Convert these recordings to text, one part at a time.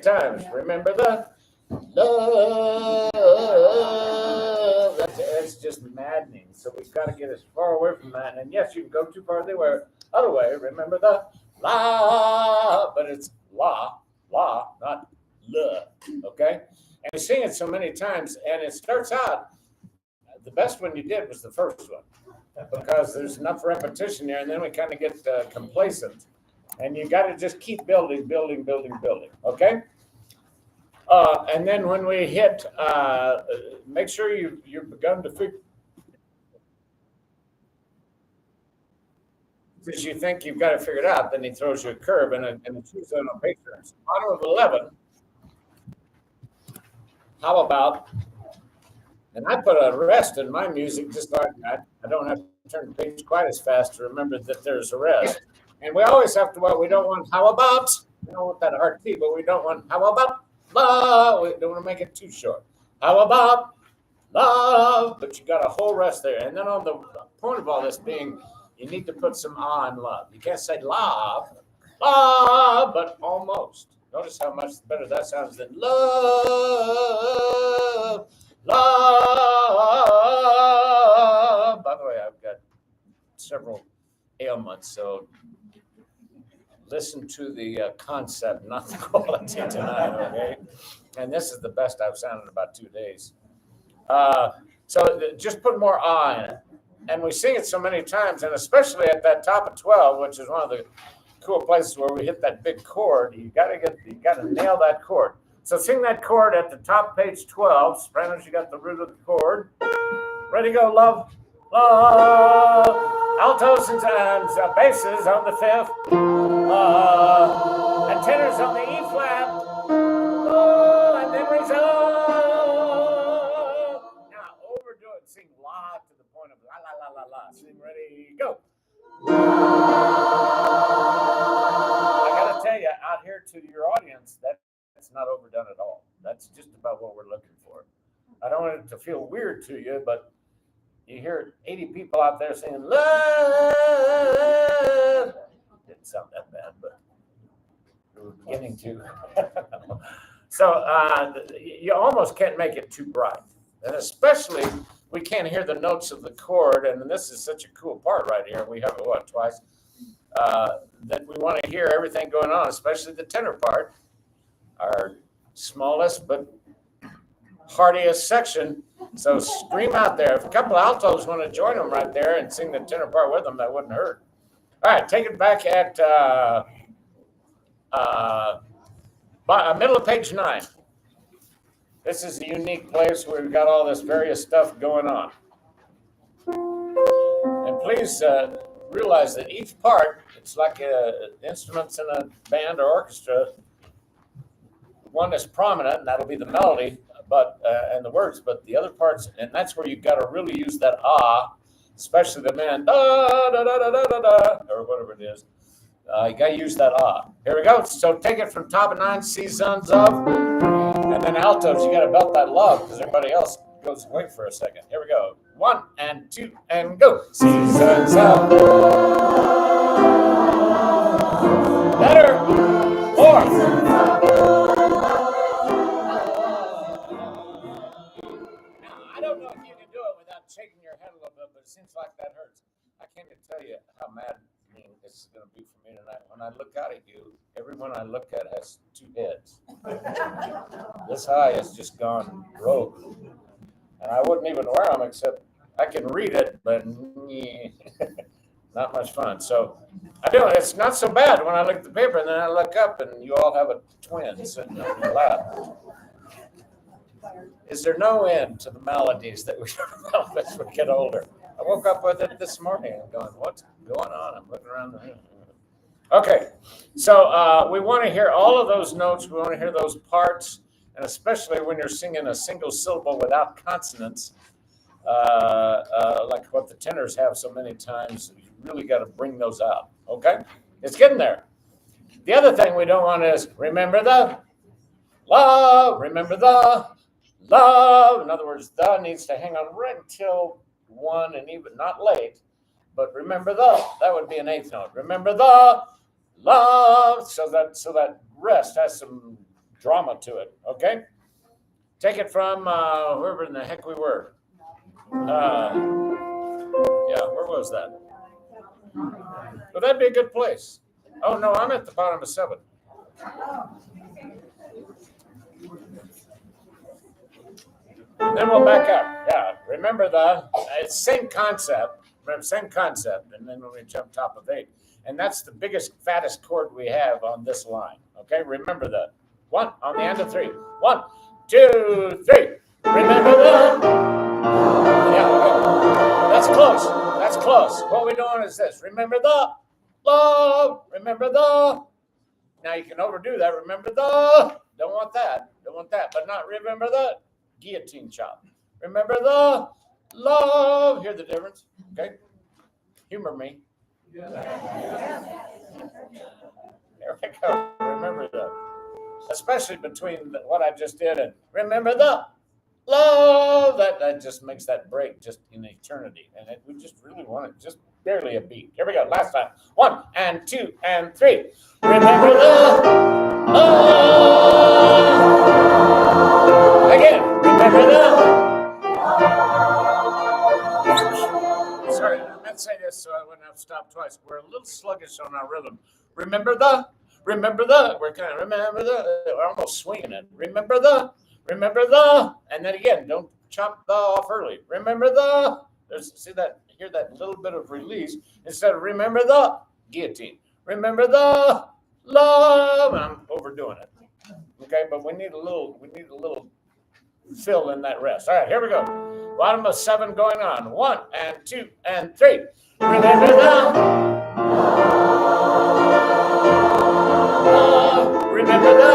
times. Remember the love. It's just maddening. So we've got to get as far away from that. And yes, you can go too far the other way. Remember the la, but it's la, not la. Okay? And we sing it so many times, and it starts out. The best one you did was the first one because there's enough repetition there, and then we kind of get complacent. And you got to just keep building. Okay? And then when we hit, make sure you've begun to figure, because you think you've got to figure it out. Then he throws you a curve and it's usually on a picture. So bottom of 11, how about, and I put a rest in my music just like I don't have to turn the page quite as fast to remember that there's a rest. And we always have to, we don't want how about, we don't want that hard T, but we don't want how about, love. We don't want to make it too short. How about love? But you got a whole rest there. And then on the point of all this being, you need to put some on love. You can't say love, but almost. Notice how much better that sounds than love, love. By the way, I've got several ailments, so listen to the concept, not the quality tonight, okay? And this is the best I've sounded in about 2 days. So just put more in it. And we sing it so many times, and especially at that top of 12, which is one of the cool places where we hit that big chord. You gotta nail that chord. So sing that chord at the top, page 12. Sopranos, you got the root of the chord. Ready, go, love, love. Altos and basses on the 5th. And tenors on the E flat. And then resolve. Now overdo it. Sing la to the point of la la la la la. Sing ready, go. I gotta tell you, out here to your audience, that's not overdone at all. That's just about what we're looking for. I don't want it to feel weird to you, but you hear 80 people out there saying love. Didn't sound that bad, but we were beginning to. So you almost can't make it too bright, and especially we can't hear the notes of the chord. And this is such a cool part right here. We have it twice. That we want to hear everything going on, especially the tenor part, our smallest but heartiest section. So scream out there. If a couple of altos want to join them right there and sing the tenor part with them, that wouldn't hurt. All right, take it back at middle of page 9. This is a unique place where we've got all this various stuff going on. And please realize that each part, it's like instruments in a band or orchestra. One is prominent, and that'll be the melody, and the words. But the other parts, and that's where you've got to really use that especially the man da da da da da da da or whatever it is. You got to use that Here we go. So take it from top of 9, seasons of, and then altos. You got to belt that love because everybody else goes. Wait for a second. Here we go. 1 and 2 and go. Seasons of. Better. 4. I don't know if you can do it without shaking your head a little bit, but it seems like that hurts. I can't even tell you how maddening this is going to be for me tonight. When I look out at you, everyone I look at has 2 heads. This eye has just gone rogue. And I wouldn't even wear them except I can read it, but not much fun. So I do. It's not so bad when I look at the paper and then I look up and you all have a twin sitting on your lap. Is there no end to the maladies that we develop as we get older? I woke up with it this morning and going, what's going on? I'm looking around the room. Okay, so we want to hear all of those notes. We want to hear those parts, and especially when you're singing a single syllable without consonants, like what the tenors have so many times. You really got to bring those out, okay? It's getting there. The other thing we don't want is remember the love, remember the love. In other words, the needs to hang on right until 1 and even not late, but remember that would be an 8th note. Remember the love, so that rest has some drama to it. Okay? Take it from wherever in the heck we were. Yeah, where was that? Well, that'd be a good place. Oh, no, I'm at the bottom of 7. Then we'll back up. Yeah, remember same concept. Remember, same concept. And then when we jump top of 8. And that's the biggest, fattest chord we have on this line. Okay, remember that. 1 on the end of 3. 1, 2, 3. Remember that. Yeah, okay. That's close. That's close. What we're doing is this. Remember the love. Remember the. Now you can overdo that. Remember the. Don't want that. Don't want that. But not remember the guillotine chop. Remember the love. Hear the difference? Okay. Humor me. There we go. Remember the. Especially between what I just did and remember the love. That just makes that break just in eternity. And we just really want it just barely a beat. Here we go. Last time. 1 and 2 and 3. Remember the love. Again. Remember the. Sorry, I meant to say this so I wouldn't have to stop twice. We're a little sluggish on our rhythm. Remember the. We're kind of remember the. We're almost swinging it. Remember the. And then again, don't chop the off early. Remember the. Hear that little bit of release instead of remember the guillotine. Remember the love. And I'm overdoing it. Okay, but we need a little fill in that rest. All right, here we go. Bottom of 7 going on. 1 and 2 and 3. Remember the. Remember the.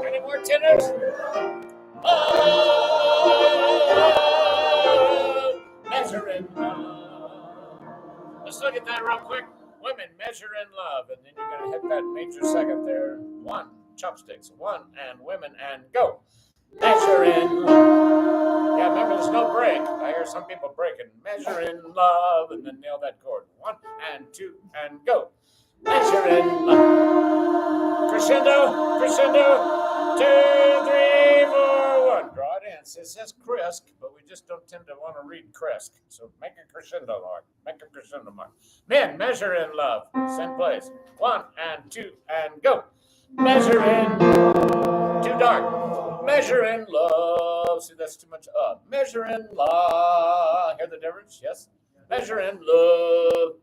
Any more tenors? Measure in love. Let's look at that real quick. Women, measure in love. And then you're going to hit that major second there. 1, chopsticks. 1, and women, and go. Measure in love. Yeah, remember, there's no break. I hear some people breaking. Measure in love, and then nail that chord. 1 and 2, and go. Measure in love. Crescendo, crescendo. 2, 3, 4, 1. Draw it in. It says crisp, but we just don't tend to want to read crisp. So make a crescendo mark. Make a crescendo mark. Men, measure in love. Same place. 1 and 2, and go. Measure in. Too dark. Measure in love. See, that's too much up. Measure in love. Hear the difference? Yes? Measure in love.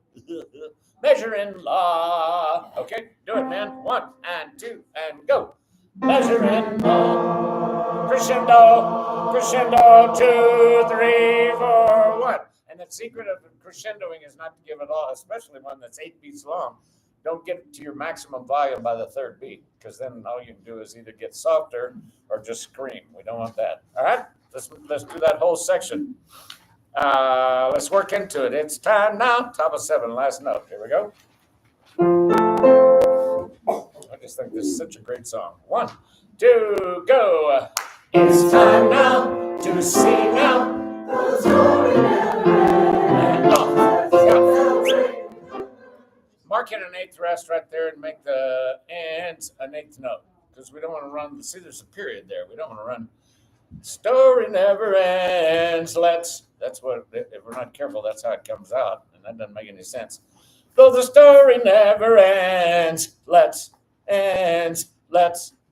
Measure in love. Okay, do it, man. 1 and 2 and go. Measure in love. Crescendo. Crescendo. 2, 3, 4, 1. And the secret of crescendoing is not to give it all, especially one that's 8 beats long. Don't get to your maximum volume by the 3rd beat, because then all you can do is either get softer or just scream. We don't want that. All right, let's do that whole section. Let's work into it. It's time now. Top of 7, last note. Here we go. I just think this is such a great song. 1, 2, go. It's time now to sing out the story never ends. Mark in an 8th rest right there and make the ends an 8th note, because we don't want to run. See, there's a period there. We don't want to run. Story never ends. That's what, if we're not careful, that's how it comes out, and that doesn't make any sense. Though the story never ends.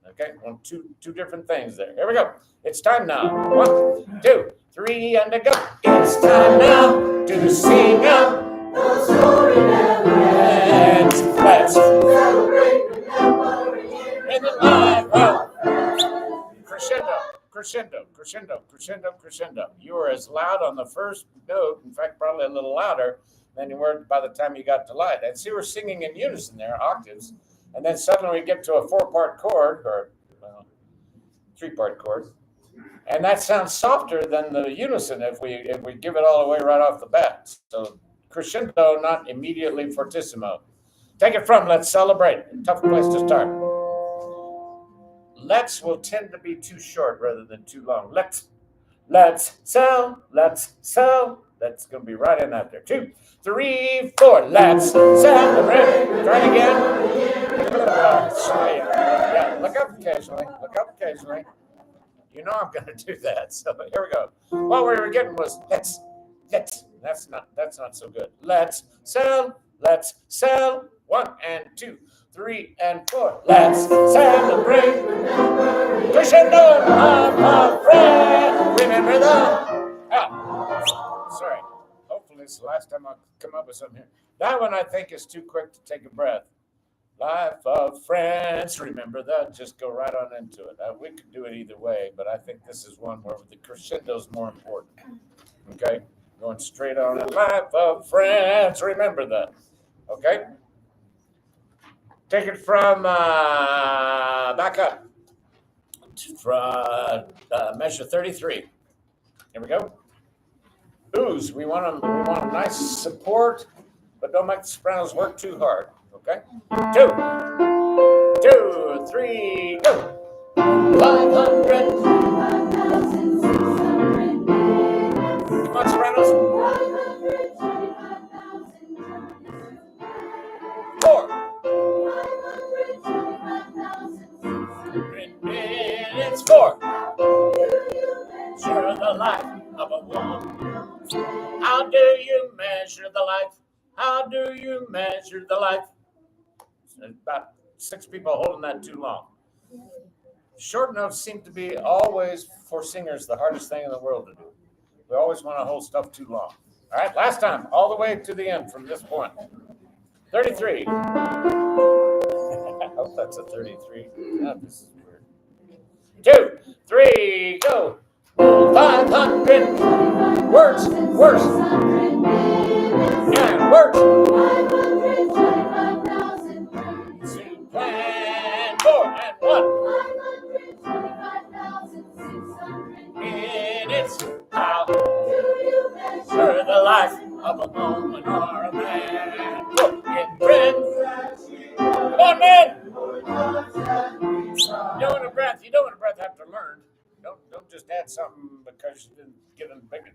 Okay, two different things there. Here we go. It's time now. 1, 2, 3, and a go. It's time now to sing out. The story never ends. Let's celebrate the memory in the life of crescendo, crescendo, crescendo, crescendo, crescendo. You were as loud on the first note, in fact, probably a little louder than you were by the time you got to light. And see, we're singing in unison there, octaves, and then suddenly we get to a 4-part chord, or 3-part chord, and that sounds softer than the unison if we give it all away right off the bat. So crescendo, not immediately fortissimo. Take it from Let's Celebrate. Tough place to start. Let's will tend to be too short rather than too long. Let's sell. That's going to be right in out there. 2, 3, 4. Let's celebrate. Try it again. occasionally. Look up occasionally. You know I'm going to do that. So here we go. What we were getting was let's. That's not so good. Let's sell. 1 and 2, 3 and 4. Let's celebrate. Crescendo of friend. Remember the. Sorry. Hopefully it's the last time I'll come up with something here. That one I think is too quick to take a breath. Life of friends. Remember that. Just go right on into it. We could do it either way, but I think this is one where the crescendo is more important. Okay? Going straight on it. Life of friends. Remember that. Okay? Take it from back up. From measure 33. Here we go. Ooze. We want a nice support, but don't make the sopranos work too hard. Okay? 2, 2, 3, go. 500. Come on, sopranos. 4. It's 4. Measure the life of a woman. How do you measure the life? How do you measure the life? About 6 people holding that too long. Short notes seem to be always, for singers, the hardest thing in the world to do. We always want to hold stuff too long. All right, last time, all the way to the end from this point. 33. I hope that's a 33. God, this is weird. 2, 3, go. 500 words, words, and words. 2 and 4 and 1. Minutes. How do you measure the life of a woman or a man? Look in friends. Come on, man. You don't want a breath after learned. Don't just add something because you didn't get it bigger.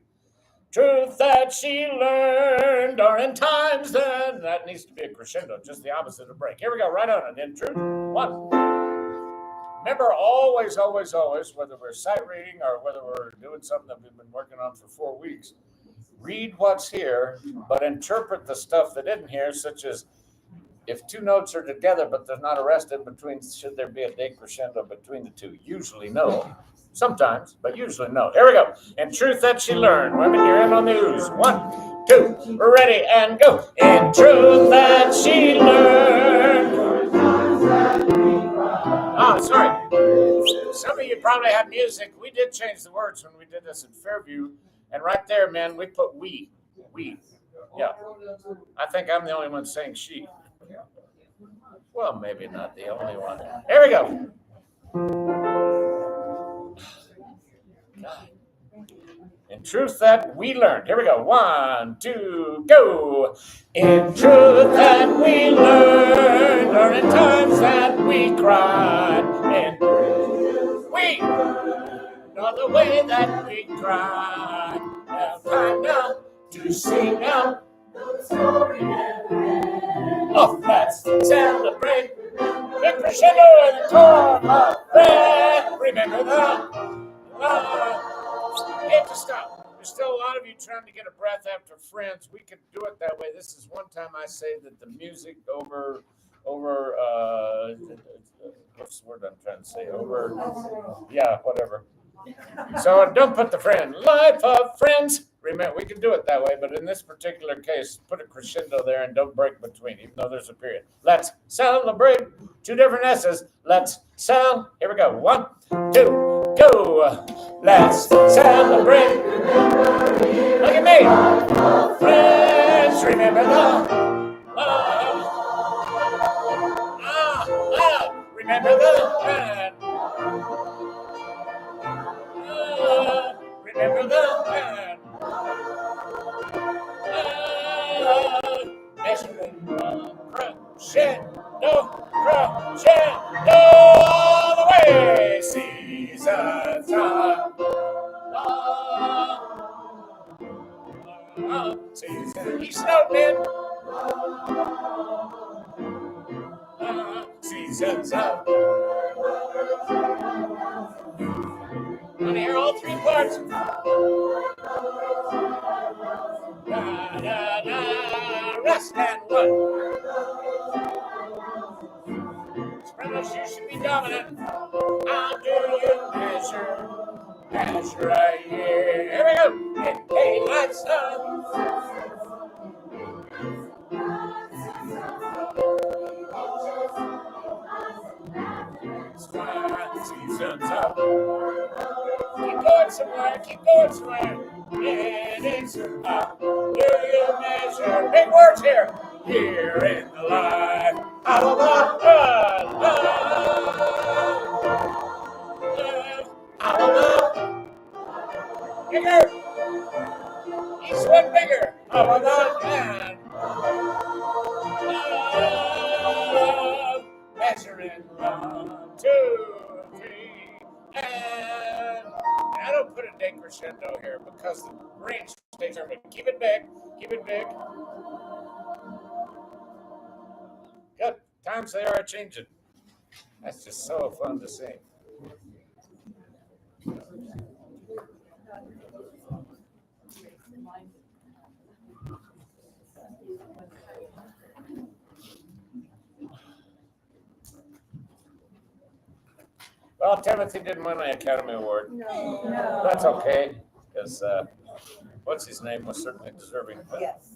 Truth that she learned, or in times that needs to be a crescendo, just the opposite of break. Here we go, right on it. In truth, 1. Remember, always, whether we're sight reading or whether we're doing something that we've been working on for 4 weeks, read what's here, but interpret the stuff that isn't here, such as if 2 notes are together but there's not a rest in between, should there be a decrescendo between the 2? Usually no. Sometimes, but usually no. Here we go. In truth that she learned. Women, you're in on the ooze. 1, 2, ready, and go. In truth that she learned. Oh, sorry. Some of you probably have music. We did change the words when we did this in Fairview. And right there, man, we put we. We. Yeah. I think I'm the only one saying she. Well, maybe not the only one. Here we go. God. In truth that we learned. Here we go. 1, 2, go. In truth that we learned, or in times that we cried. And we know the way that we cried. Now time now to sing out. Oh, let's celebrate the crescendo and the torn of breath. Remember that. Hate to stop. There's still a lot of you trying to get a breath after friends. We could do it that way. This is one time I say that the music over what's the word I'm trying to say? Whatever. So don't put the friend. Life of friends. Remember, we can do it that way, but in this particular case, put a crescendo there and don't break between, even though there's a period. Let's celebrate. 2 different S's. Let's sell. Here we go. 1, 2, go. Let's celebrate. Look at me. Friends, remember the remember the remember the crescendo all the way. Seasons of season. He snowed, man. Seasons of Want to hear all three parts? Da, da, da, rest and one. Sopranos, you should be dominant. How do you measure? Measure right here. Here we go. In daylight sun. Seasons up. Keep going somewhere, keep going somewhere. It is up. Do you measure? Big words here. Here in the life of a love, bigger. Each one bigger. Of a love man. Love. Measuring 1, 2, 3, and I don't put a decrescendo here because the range stays there, but keep it big, keep it big. Good. Times they are changing. That's just so fun to see. Well, Timothy didn't win the Academy Award. No. That's okay, because what's his name was certainly deserving. But Yes.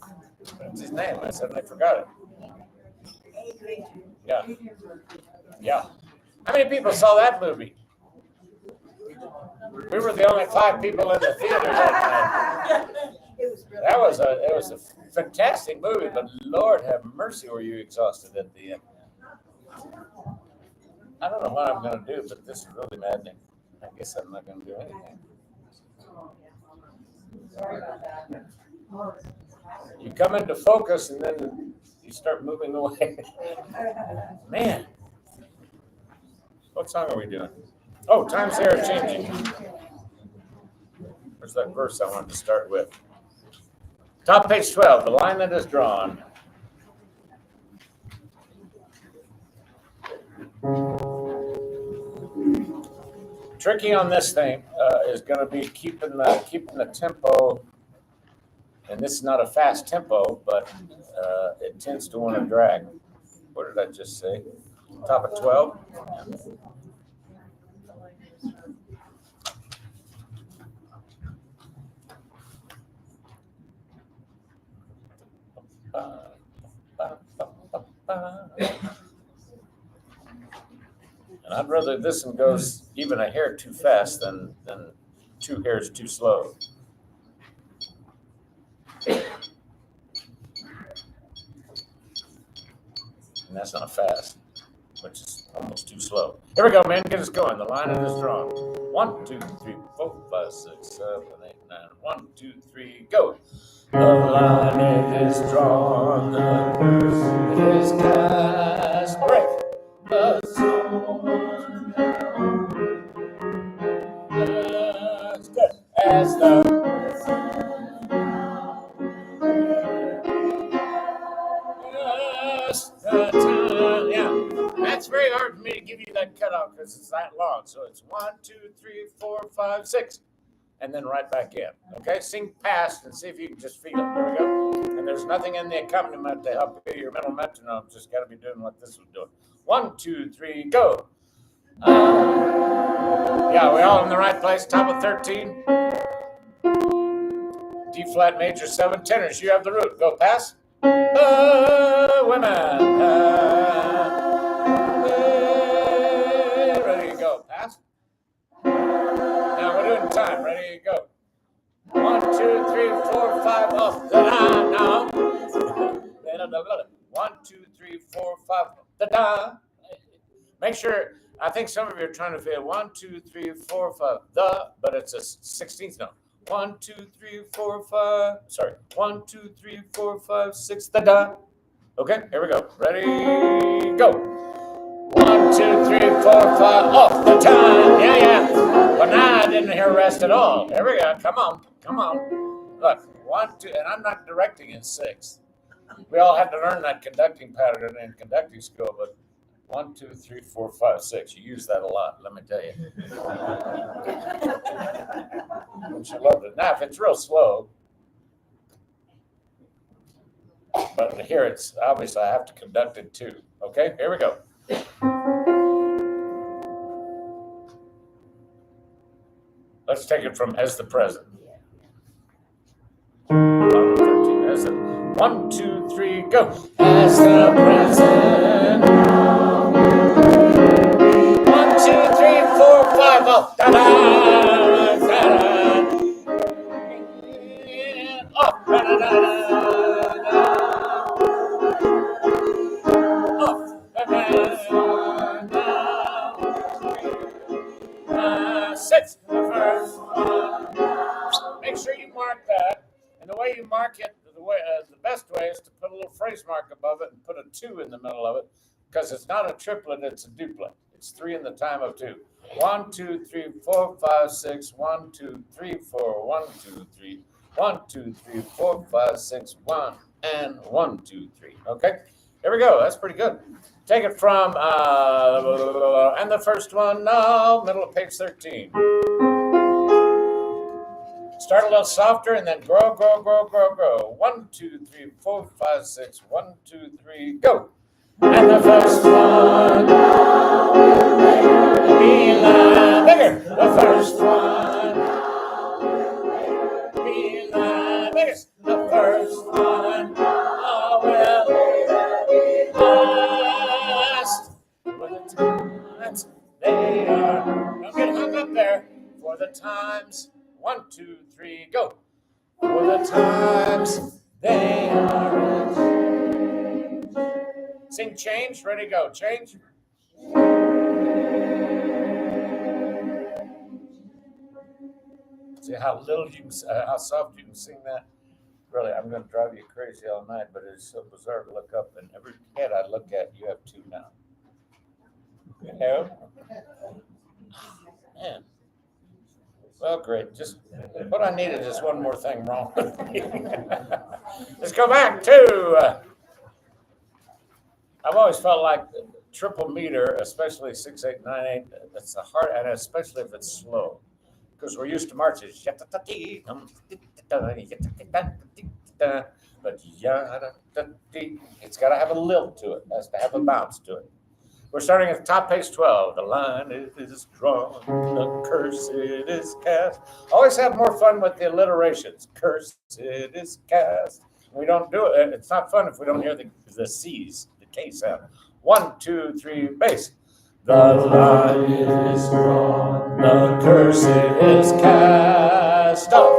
what's his name? I suddenly forgot it. Yeah. Yeah. How many people saw that movie? We were the only 5 people in the theater that night. It was a fantastic movie, but Lord have mercy, were you exhausted at the end. I don't know what I'm going to do, but this is really maddening. I guess I'm not going to do anything. Sorry about that. You come into focus and then you start moving away. Man. What song are we doing? Oh, Times They Are Changing. Where's that verse I wanted to start with? Top page 12, the line that is drawn. Tricky on this thing is going to be keeping the tempo, and this is not a fast tempo, but it tends to want to drag. What did I just say? Top of 12? And I'd rather this one goes even a hair too fast than 2 hairs too slow. And that's not fast, which is almost too slow. Here we go, man. Get us going. The line is drawn. 1, 2, 3, 4, 5, 6, 7, 8, 9. 1, 2, 3, go. The line is drawn. It is cast. Break. The song as good as the time. Yeah, that's very hard for me to give you that cutoff because it's that long. So it's 1, 2, 3, 4, 5, 6, and then right back in. Okay, sing past and see if you can just feel it. Here we go. And there's nothing in the accompaniment to help you. Your mental metronome just got to be doing what this was doing. 1, 2, 3, go. Yeah, we all in the right place. Top of 13. D flat major 7 tenors. You have the root. Go pass. Women. Ready to go. Pass. Now we're doing time. Ready to go. 1, 2, 3, 4, 5. Off the line now. 1, 2, 3, 4, 5. Da-da. Make sure. I think some of you are trying to feel 1, 2, 3, 4, 5. But it's a 16th note. 1, 2, 3, 4, 5. Sorry. 1, 2, 3, 4, 5, 6. Da. Okay, here we go. Ready, go. 1, 2, 3, 4, 5. Off the time. Yeah. But now I didn't hear rest at all. Here we go. Come on. Look, 1, 2, and I'm not directing in 6. We all had to learn that conducting pattern in conducting school, but 1, 2, 3, 4, 5, 6. You use that a lot, let me tell you. Don't you love it? Now, if it's real slow, but here it's obviously I have to conduct it too. Okay, here we go. Let's take it from as the present. 13, as the 1, 2, 3, go. As the present. 1, 2, 3, 4, 5. Oh, da da da da. Oh, da da da da. Oh, da da da. 6. The first one. Make sure you mark that. And the way you mark it, the best way is to put a little phrase mark above it and put a 2 in the middle of it, because it's not a triplet, it's a duplet. It's 3 in the time of 2. 1, 2, 3, 4, 5, 6. 1, 2, 3, 4. 1, 2, 3. 1, 2, 3, 4, 5, 6. 1 and 1, 2, 3. Okay, here we go. That's pretty good. Take it from and the first one now, middle of page 13. Start a little softer and then grow, grow, grow, grow, grow. 1, 2, 3, 4, 5, 6. 1, 2, 3, go. And the first one be loud, bigger. The first one be loud, biggest. The first one, oh well, last. For the times they are. Don't get hung up there. For the times. 1, 2, 3, go. For the times they are. Sing change. Ready, go. Change. See how little you can, how soft you can sing that. Really, I'm going to drive you crazy all night, but it's so bizarre to look up, and every head I look at, you have 2 now. You know? Man. Well, great. Just what I needed is one more thing wrong with me. Let's go back to. I've always felt like triple meter, especially 6, 8, 9, 8. That's the hard, and especially if it's slow, because we're used to marches. But it's got to have a lilt to it. It has to have a bounce to it. We're starting at the top, page 12. The line is drawn, the curse it is cast. Always have more fun with the alliterations. Curse it is cast. We don't do it. It's not fun if we don't hear the C's, the K sound. 1, 2, 3, bass. The line is drawn, the curse it is cast off.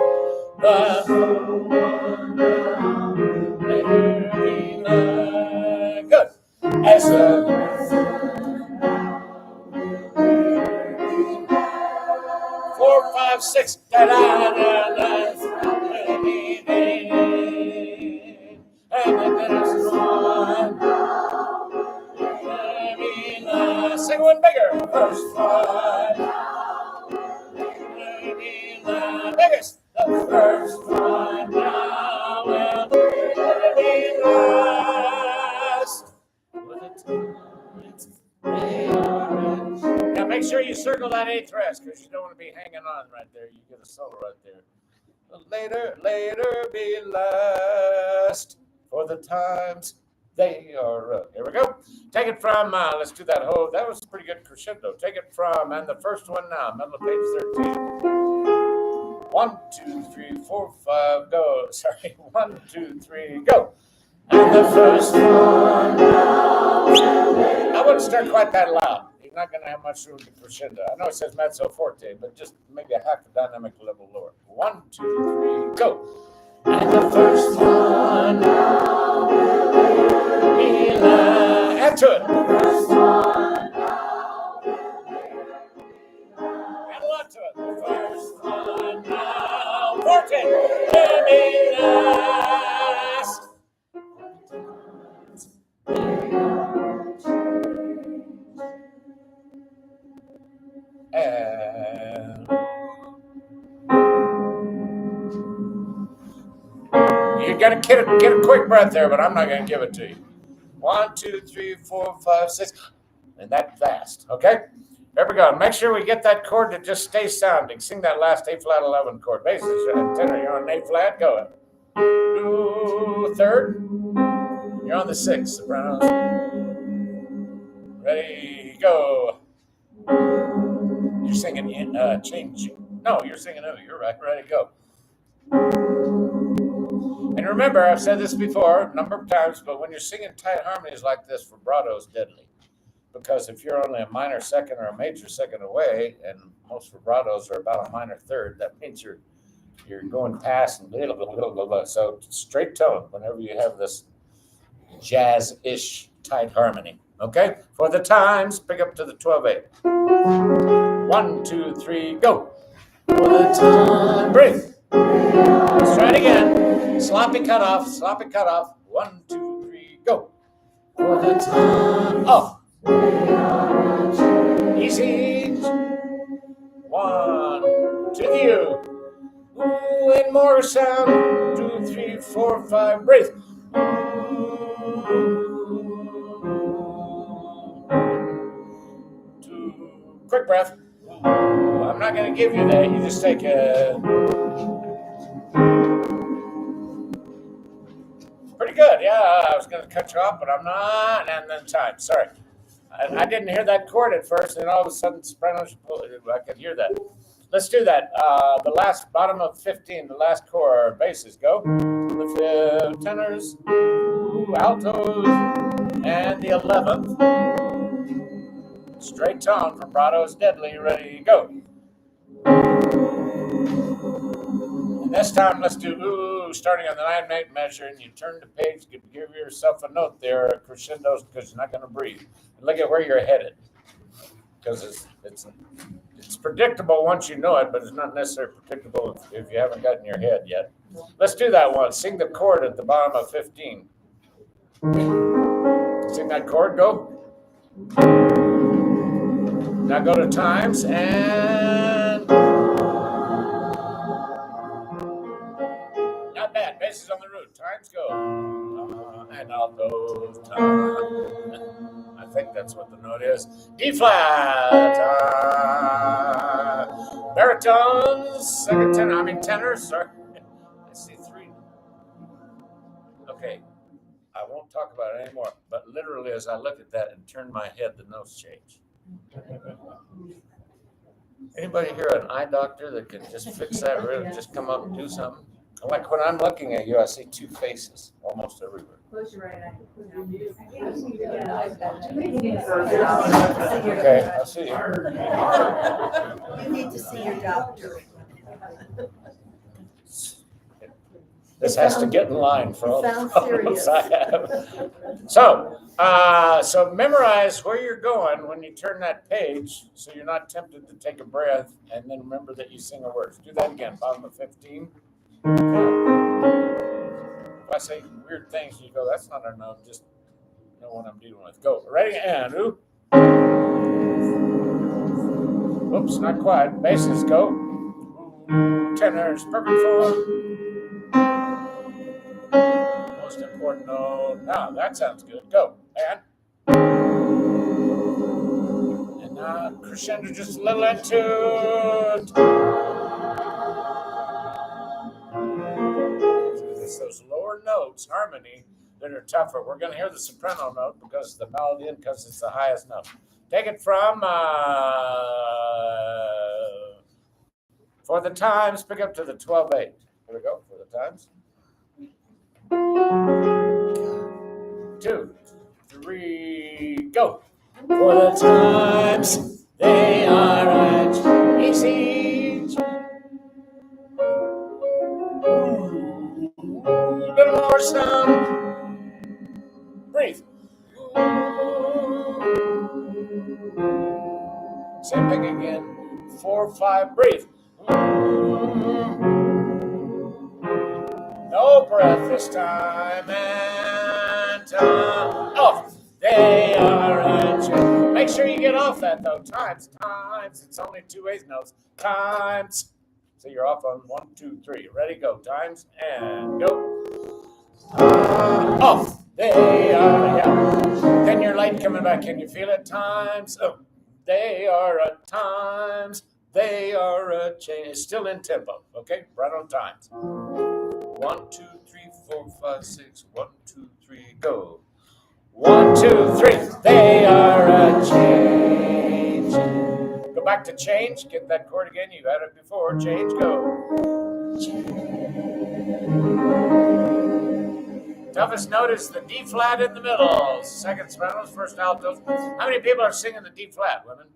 Good. As the 4, 5, 6. Da, da, da, da. And there's one. Sing one bigger. First one. The biggest. The first one now will be last. Now make sure you circle that 8th rest, because you don't want to be hanging on right there. You get a solo right there. Later be last, for the times they are. Here we go. Take it from, let's do that whole, that was a pretty good crescendo. Take it from, and the first one now, middle of page 13. 1, 2, 3, 4, 5, go. Sorry, 1, 2, 3, go. And the first one. I wouldn't start quite that loud. You're not going to have much room to crescendo. I know it says mezzo forte, but just maybe a half a dynamic level lower. 1, 2, 3, go. And the first one. Add to it. The first one. Add a lot to it. The first one now. Forte. Be last. And you gotta get a quick breath there, but I'm not gonna give it to you. 1, 2, 3, 4, 5, 6. and that fast. Okay? There we go. Make sure we get that chord to just stay sounding. Sing that last A flat 11 chord. Basses, tenor, you're on A flat. Go. Do third. You're on the 6. Sopranos. Ready, go. You're singing change. No, you're singing O. You're right. Ready, go. And remember, I've said this before a number of times, but when you're singing tight harmonies like this, vibrato is deadly. Because if you're only a minor second or a major second away, and most vibratos are about a minor third, that means you're going past and blah, blah, blah, blah, blah. So straight tone whenever you have this jazz-ish tight harmony. Okay? For the times, pick up to the 12/8. 1, 2, 3, go. For the time, breathe. Let's try it again. Sloppy cut off, sloppy cut off. 1, 2, 3, go. For the time, off. Easy. 1 to the U. Ooh, and more sound. 2, 3, 4, 5. Breathe. Two. Quick breath. I'm not going to give you that. You just take a. Pretty good. Yeah, I was going to cut you off, but I'm not. And then time. Sorry. I didn't hear that chord at first, and all of a sudden, sopranos, I could hear that. Let's do that. The last bottom of 15, the last chord, basses, go. The tenors, altos, and the 11th. Straight tone, vibrato is deadly. Ready, go. And this time, let's do starting on the 9/8 measure, and you turn the page, give yourself a note there, crescendos, because you're not going to breathe. And look at where you're headed, because it's predictable once you know it, but it's not necessarily predictable if you haven't gotten your head yet. Let's do that one. Sing the chord at the bottom of 15. Sing that chord, go. Now go to times and not bad. Basses on the root. Times go. And altos. I think that's what the note is. D flat. Baritones. Second tenor. Tenors. Sorry. I see 3. Okay. I won't talk about it anymore. But literally, as I look at that and turn my head, the notes change. Anybody here an eye doctor that can just fix that? Really, just come up and do something? Like when I'm looking at you, I see 2 faces almost everywhere. Close your right eye. Okay, I'll see you. You need to see your doctor. This has to get in line for all the Sounds problems serious. I have. So memorize where you're going when you turn that page, so you're not tempted to take a breath, and then remember that you sing a word. Do that again, bottom of 15. If I say weird things, you go, that's not a note, just know what I'm dealing with. Go. Ready, and ooh. Oops, not quite. Basses, go. Tenors, perfect form. Most important note. Now, that sounds good. Go. And now crescendo just a little into it. It's those lower notes, harmony, that are tougher. We're going to hear the soprano note because the melody and because it's the highest note. Take it from for the times, pick up to the 12/8. Here we go, for the times. 2, 3, go. For the times, they are at easy. Little more sound. Breathe. Same thing again. 4, 5, breathe. No breath this time, and off. They are at you. Make sure you get off that though. Times. It's only 2 eighth notes. Times. So you're off on 1, 2, 3. Ready, go. Times and go. Off. They are, yeah. Then your light coming back. Can you feel it? Times. Oh, they are a times. They are a change. It's still in tempo. Okay, right on times. 1, 2, 3, 4, 5, 6. 1, 2, 3, go. 1, 2, 3. They are a change. Go back to change. Get that chord again. You've had it before. Change. Go. Toughest note is the D flat in the middle. Second sopranos, first altos. How many people are singing the D flat, women?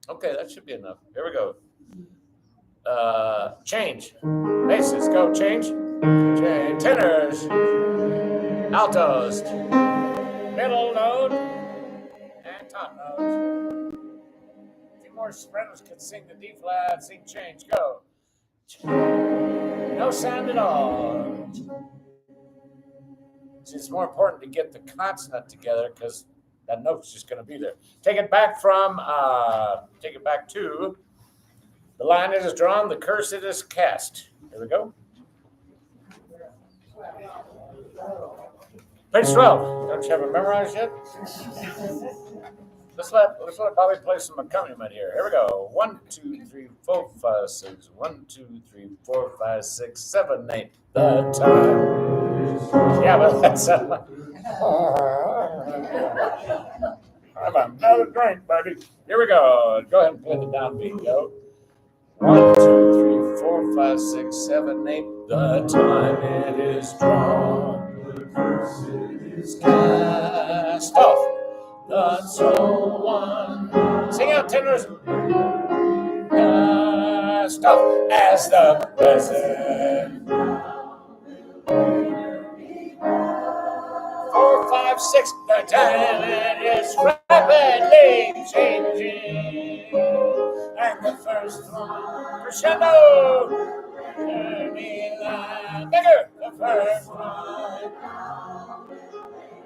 Okay, that should be enough. Here we go. Change. Basses, go. Change. Change. Tenors. Altos. Middle note. And top note. A few more sopranos can sing the D flat. Sing change. Go. No sound at all. It's more important to get the consonant together because that note's just going to be there. Take it back to the line it is drawn, the curse it is cast. Here we go. Page 12. Don't you have it memorized yet? Let's let Bobby play some accompaniment here. Here we go. 1, 2, 3, 4, 5, 6. 1, 2, 3, 4, 5, 6, 7, 8. The time. Yeah, but that's have another drink, baby. Here we go. Go ahead and play the downbeat. Go. 1, 2, 3, 4, 5, 6, 7, 8. The time it is drawn. The curse it is cast off. The soul one. Sing out, tenors. Cast off as the present. 4, 5, 6. The time it is rapidly changing. And the first one, crescendo. Bigger. The first one.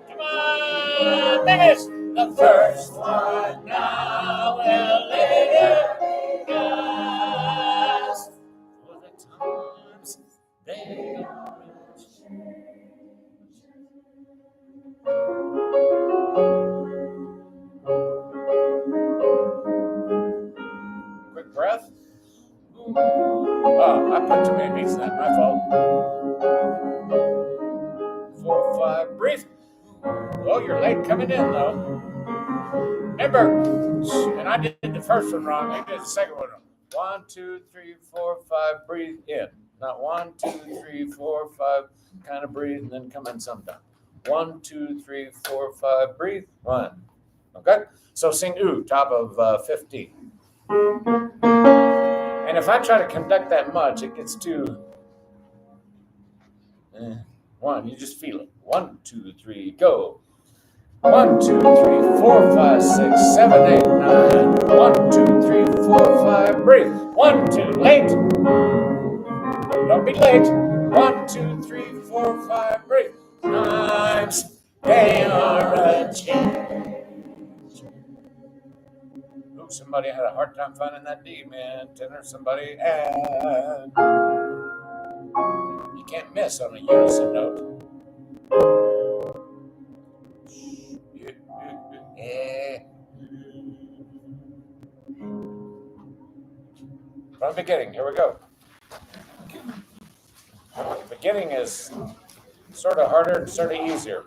Come on, biggest. The first one now will later cast. For the times they are changed. Quick breath. Oh, I put too many beats in that. My fault. 4, 5, breathe. Oh, you're late coming in, though. Remember, and I did the first one wrong. I did the second one wrong. 1, 2, 3, 4, 5, breathe in. Not 1, 2, 3, 4, 5, kind of breathe, and then come in sometime. 1, 2, 3, 4, 5, breathe. 1. Okay? So sing ooh, top of 15. And if I try to conduct that much, it gets too. 1, you just feel it. 1, 2, 3, go. 1, 2, 3, 4, 5, 6, 7, 8, 9. 1, 2, 3, 4, 5, breathe. 1, 2, late. Don't be late. 1, 2, 3, 4, 5, breathe. Times they are a change. Ooh, somebody had a hard time finding that D, man. Tenor, somebody, and you can't miss on a unison note. Yeah. From the beginning, here we go. The beginning is sort of harder and sort of easier.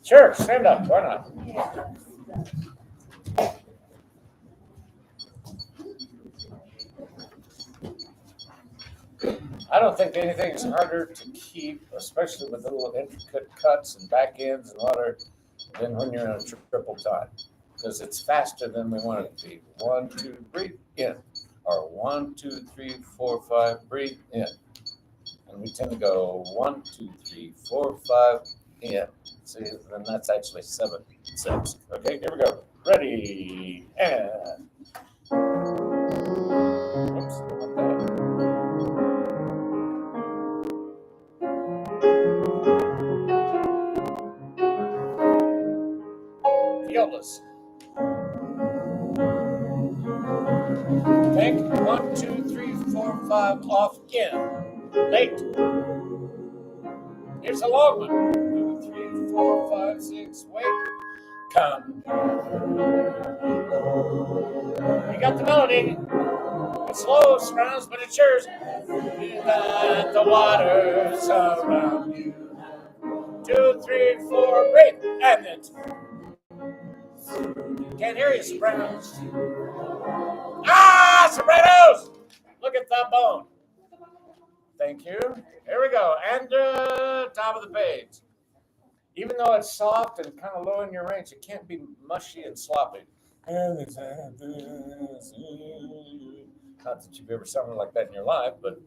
Sure, stand up. Why not? I don't think anything's harder to keep, especially with little intricate cuts and back ends and water, than when you're in a triple time. Because it's faster than we want it to be. 1, 2, breathe in. Or 1, 2, 3, 4, 5, breathe in. And we tend to go 1, 2, 3, 4, 5, in. See, then that's actually 7, 6. Okay, here we go. Ready, and. Oops, not that. Violas. Think 1, 2, 3, 4, 5, off in. Late. Here's a long one. 2, 3, 4, 5, 6. Wait. Come. You got the melody. It's slow, surrounds, but it's yours. Let the waters around you. 2, 3, 4, breathe. And then. Can't hear you, sopranos. Ah, sopranos! Look at that bone. Thank you. Here we go. And top of the page. Even though it's soft and kind of low in your range, it can't be mushy and sloppy. Not that you've ever sounded like that in your life, but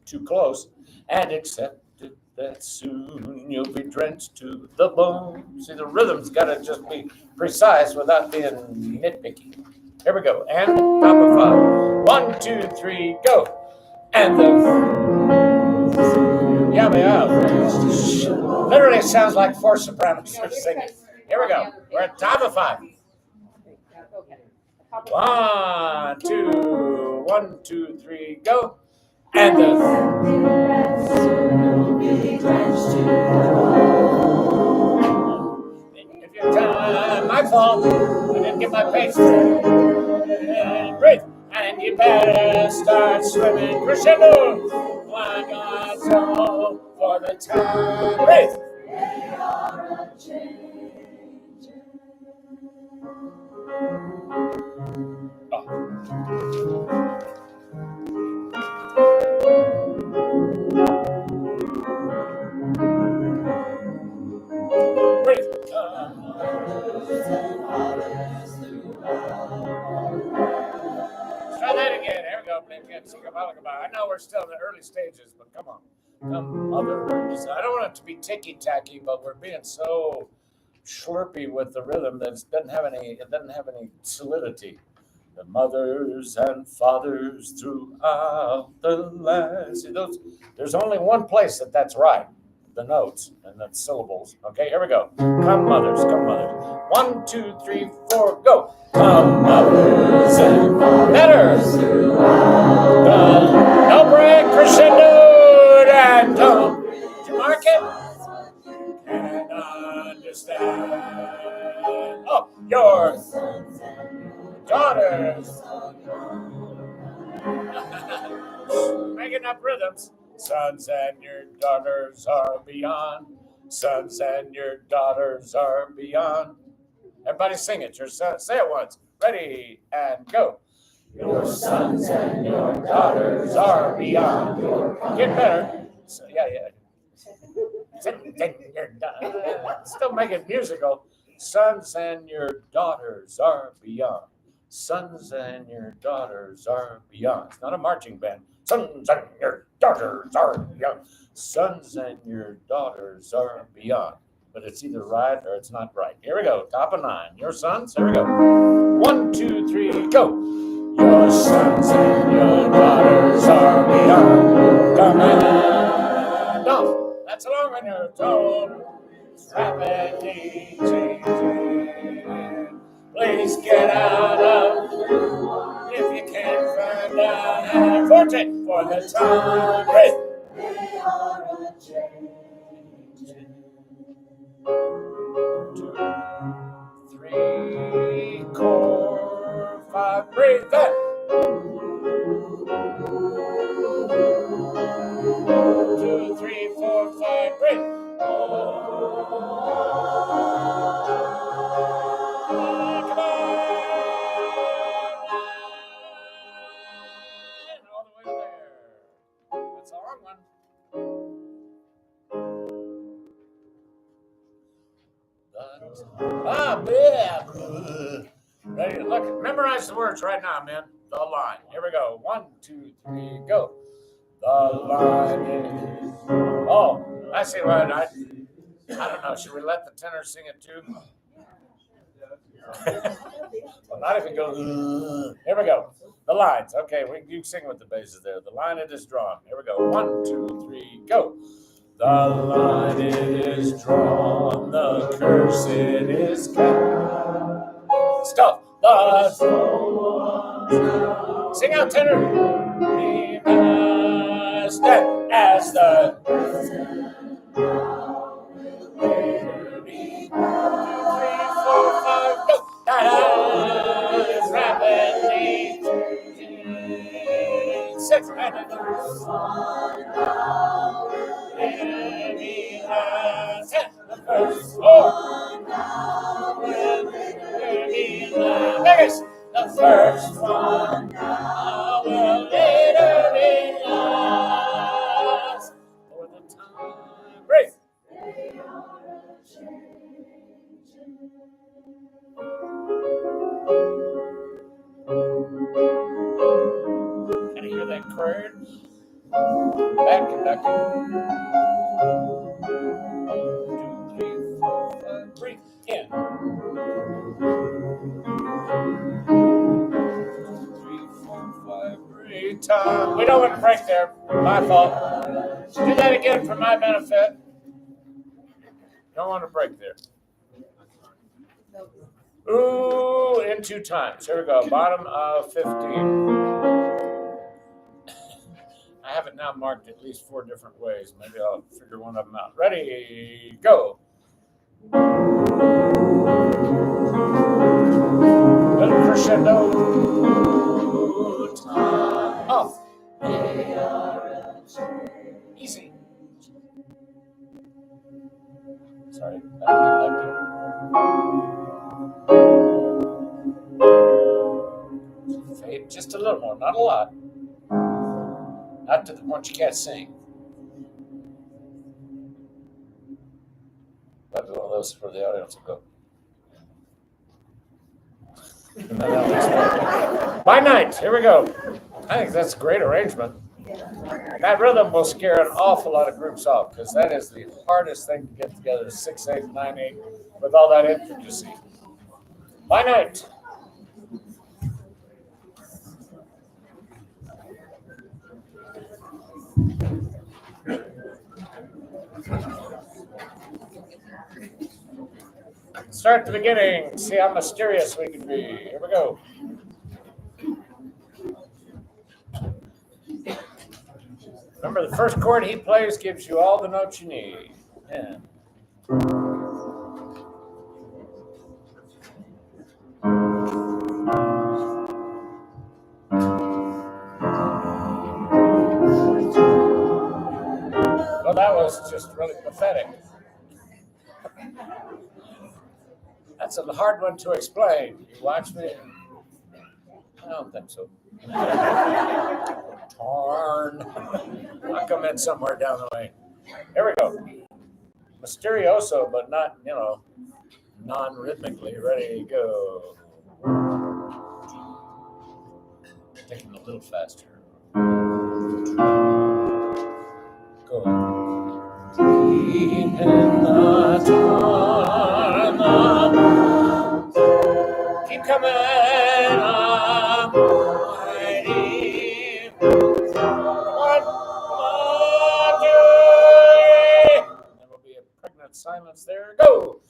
too close. And accepted that soon you'll be drenched to the bone. See, the rhythm's got to just be precise without being nitpicky. Here we go. And top of 5. 1, 2, 3, go. And the literally sounds like 4 sopranos are singing. Here we go. We're at top of 5. 1, 2, 1, 2, 3, go. And the if you're my fault, I didn't get my pace straight. Breathe. And you better start swimming crescendo. My God's all for the time. Breathe. Oh. Breathe. Try that again. Here we go. I know we're still in the early stages, but come on. Come, others. I don't want it to be ticky-tacky, but we're being so slurpy with the rhythm that it doesn't have any solidity. The mothers and fathers throughout the land. See, there's only one place that's right. The notes and the syllables. Okay, here we go. Come mothers, come mothers. 1, 2, 3, 4, go. Come mothers and fathers. No break, crescendo, and don't. Did you mark it? And understand. Oh, your daughters. Making up rhythms. Sons and your daughters are beyond. Sons and your daughters are beyond. Everybody sing it. Say it once. Ready and go. Your sons and your daughters are beyond. Get better. So, yeah. Still make it musical. Sons and your daughters are beyond. Sons and your daughters are beyond. It's not a marching band. Sons and your daughters are beyond. Sons and your daughters are beyond. But it's either right or it's not right. Here we go. Top of 9. Your sons. Here we go. 1, 2, 3, go. Your sons and your daughters are beyond. Come on. No. That's along on your tone. It's rapidly changing. Please get out of if you can't find out how forte for the time. Breathe. They are a change. 2, 3, 4, 5. Breathe that. 2, 3, 4, 5. Breathe. Come on. All the way there. That's a long one. Yeah. Ready to look. Memorize the words right now, man. The line. Here we go. 1, 2, 3, go. The line is. Oh, I see what I don't know. Should we let the tenor sing it too? Well, not if it goes. Here we go. The lines. Okay, you sing with the basses there. The line it is drawn. Here we go. 1, 2, 3, go. The line it is drawn, the curse it is cast. Stop. Sing out, tenor. Be past as the The first one now will later be last. For the time, breathe. Can you hear that chord? Back conducting. 2, 3, 4, 5, breathe. In. 3, 4, 5, breathe. Time. We don't want to break there. My fault. Do that again for my benefit. Don't want to break there. Ooh, in 2 times. Here we go. Bottom of 15. I have it now marked at least 4 different ways. Maybe I'll figure one of them out. Ready, go. Little crescendo. Time off. Easy. Sorry. Fade just a little more, not a lot. Not to the point you can't sing. But one of those for the audience will go. By night, here we go. I think that's a great arrangement. That rhythm will scare an awful lot of groups off because that is the hardest thing to get together, 6/8, 9/8, with all that intricacy. By night. Start the beginning. See how mysterious we can be. Here we go. Remember, the first chord he plays gives you all the notes you need. Yeah. Well, that was just really pathetic. That's a hard one to explain. You watch me. I don't think so. Darn. I'll come in somewhere down the way. Here we go. Mysterioso, but not, non-rhythmically. Ready, go. Taking a little faster. Go. Deep in the dark. Keep coming. I'm mighty. Come on, Joey. There will be a pregnant silence there. Go.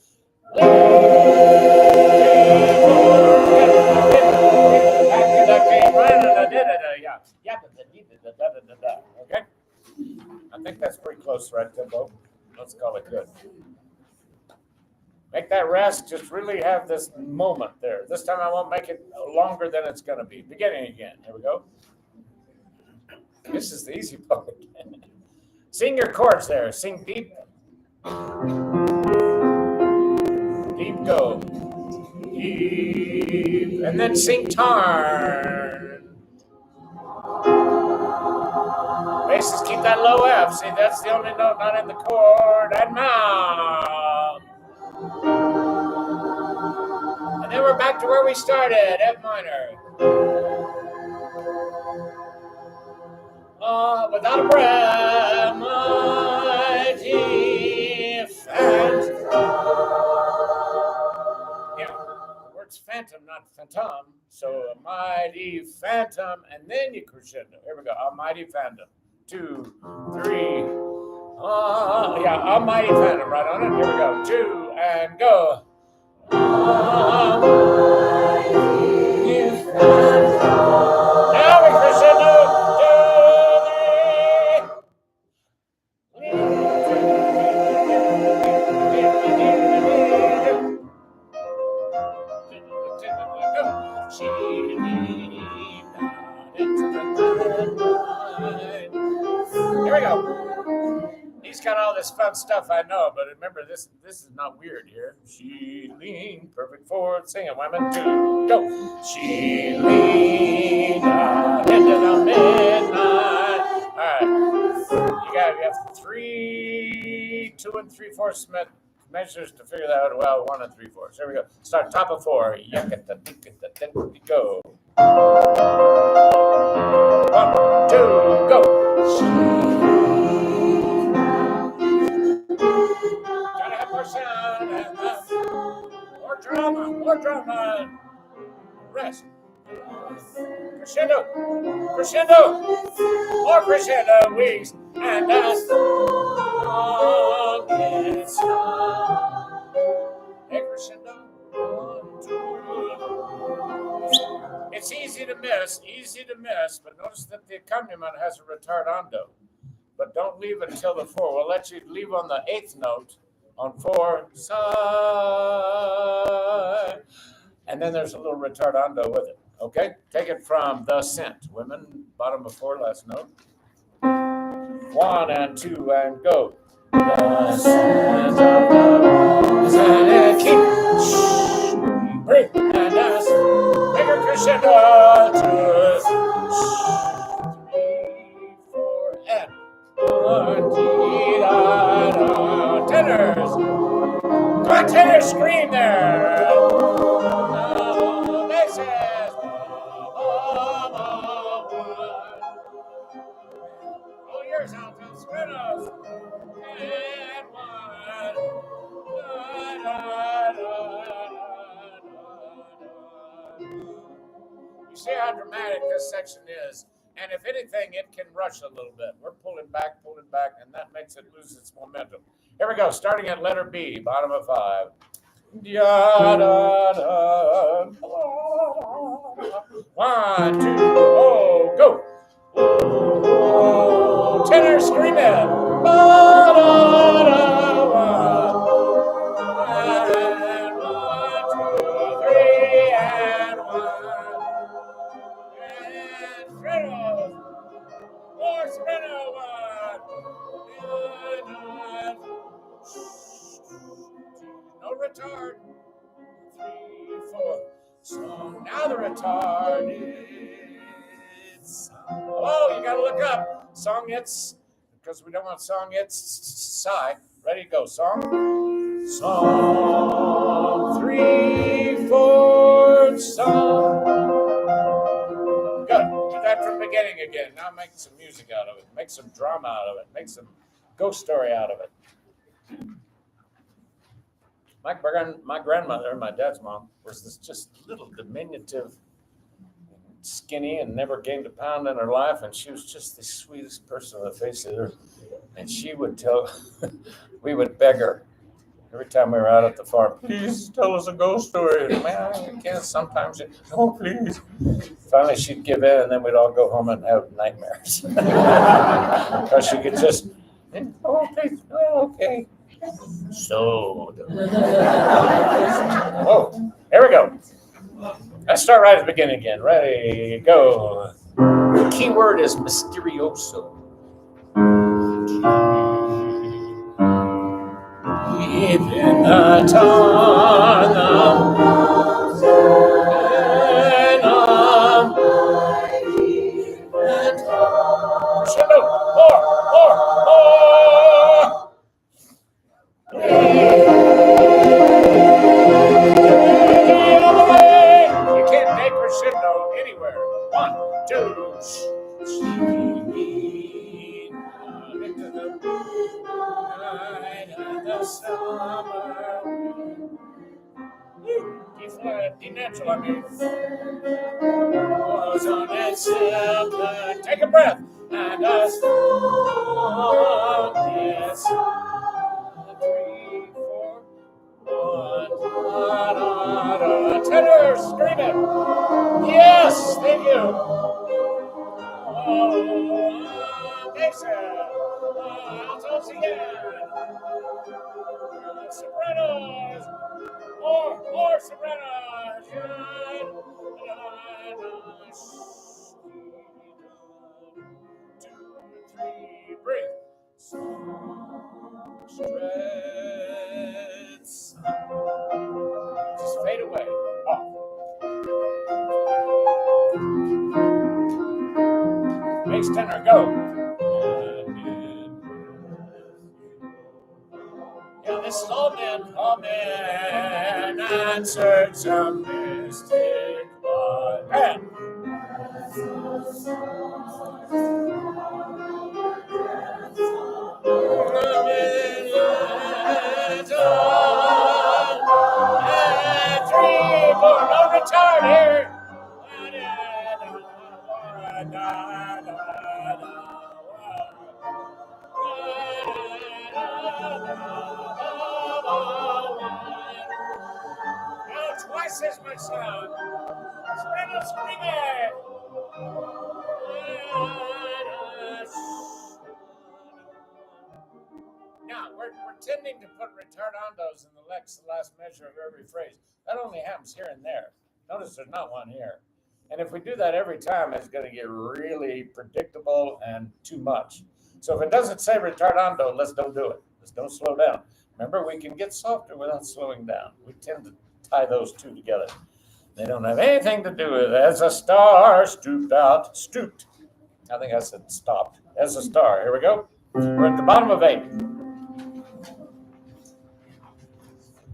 Okay. I think that's pretty close, right, tempo? Let's call it good. Make that rest. Just really have this moment there. This time I won't make it longer than it's going to be. Beginning again. Here we go. This is the easy part. Sing your chords there. Sing deep. Deep go. Deep. And then sing tarn. Basses keep that low F. See, that's the only note not in the chord. And now. And then we're back to where we started, F minor. Without a breath, mighty phantom. Yeah, the word's phantom, not phantom. So a mighty phantom, and then you crescendo. Here we go, a mighty phantom. 2, 3. Yeah, a mighty phantom, right on it. Here we go, 2, and go. Now we crescendo. 2, 3. this fun stuff, I know, but remember this is not weird here. She leaned, perfect forward, sing it, women, 2, go. She leaned out into the midnight. All right, you have 3, 2 and 3/4 measures to figure that out. Well, 1 and 3/4. Here we go. Start top of 4. Go. 1, 2, go. Gotta have more sound and more drama. Rest. Crescendo, more crescendo, wings, and a song gets sung. Hey, crescendo, 1, 2. It's easy to miss, but notice that the accompaniment has a retardando. But don't leave until the 4. We'll let you leave on the 8th note on 4, side. And then there's a little retardando with it. Okay? Take it from the scent. Women, bottom of 4, last note. 1 and 2 and go. The scent of the rose and keep. Breathe and us. Bigger crescendo. 2, 3, 4, and 1. Tenors. Come on, tenors, scream there. Basses. All yours, altos, sopranos. And 1. You see how dramatic this section is. And if anything, it can rush a little bit. We're pulling back, and that makes it lose its momentum. Here we go, starting at letter B, bottom of 5. Da, da, da. 1, 2, oh, go. Oh, tenor screaming. Da, da, da, 1, 2, 3, and 1. And soprano. More soprano, 1. No retard. 3, 4. So now the retard is. Oh, you gotta look up. Song hits, because we don't want song hits. Sigh. Ready to go. Song. 3, 4. Song. Good. Do that from the beginning again. Now make some music out of it. Make some drama out of it. Make some ghost story out of it. My grandmother, my dad's mom, was this just little diminutive, skinny, and never gained a pound in her life. And she was just the sweetest person on the face of the earth. And she would we would beg her every time we were out at the farm, please tell us a ghost story. And man, I can't sometimes. Oh, please. Finally, she'd give in, and then we'd all go home and have nightmares. Because she could just, oh, please, oh, okay. So, oh, here we go. Let's start right at the beginning again. Ready, go. The key word is mysterioso. Deep in the tunnel, more. You can't take crescendo anywhere. 1, 2. Into the night of the summer. D flat, D natural, I mean. Was on that silver. Take a breath. And a song is 3, 4, 1. Tenor, scream it. Yes, thank you. Oh, basses. Altos again. Sopranos. More sopranos. 2, 3, breathe. fade away. Off. Bass tenor, go. Yeah, this is all men answered some mystic one. And three, four, no retard here. Now twice as much sound. Sprinkle, sprinkle. Now, we're tending to put retardandos in the last measure of every phrase. That only happens here and there. Notice there's not one here. And if we do that every time, it's going to get really predictable and too much. So if it doesn't say retardando, let's don't do it. Let's don't slow down. Remember, we can get softer without slowing down. We tend to tie those two together. They don't have anything to do with it. As a star stooped out, stooped. I think I said stopped. As a star. Here we go. We're at the bottom of 8.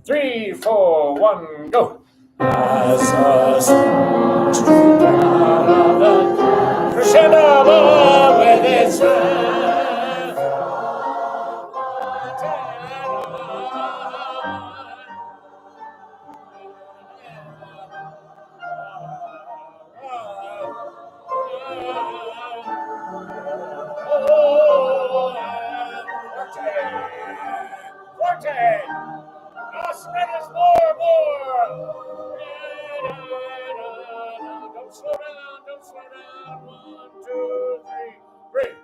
3, 4, 1, go. As a star stooped out of the crescendo above with its forte. Now spread us more. Don't slow down. 1, 2, 3, breathe.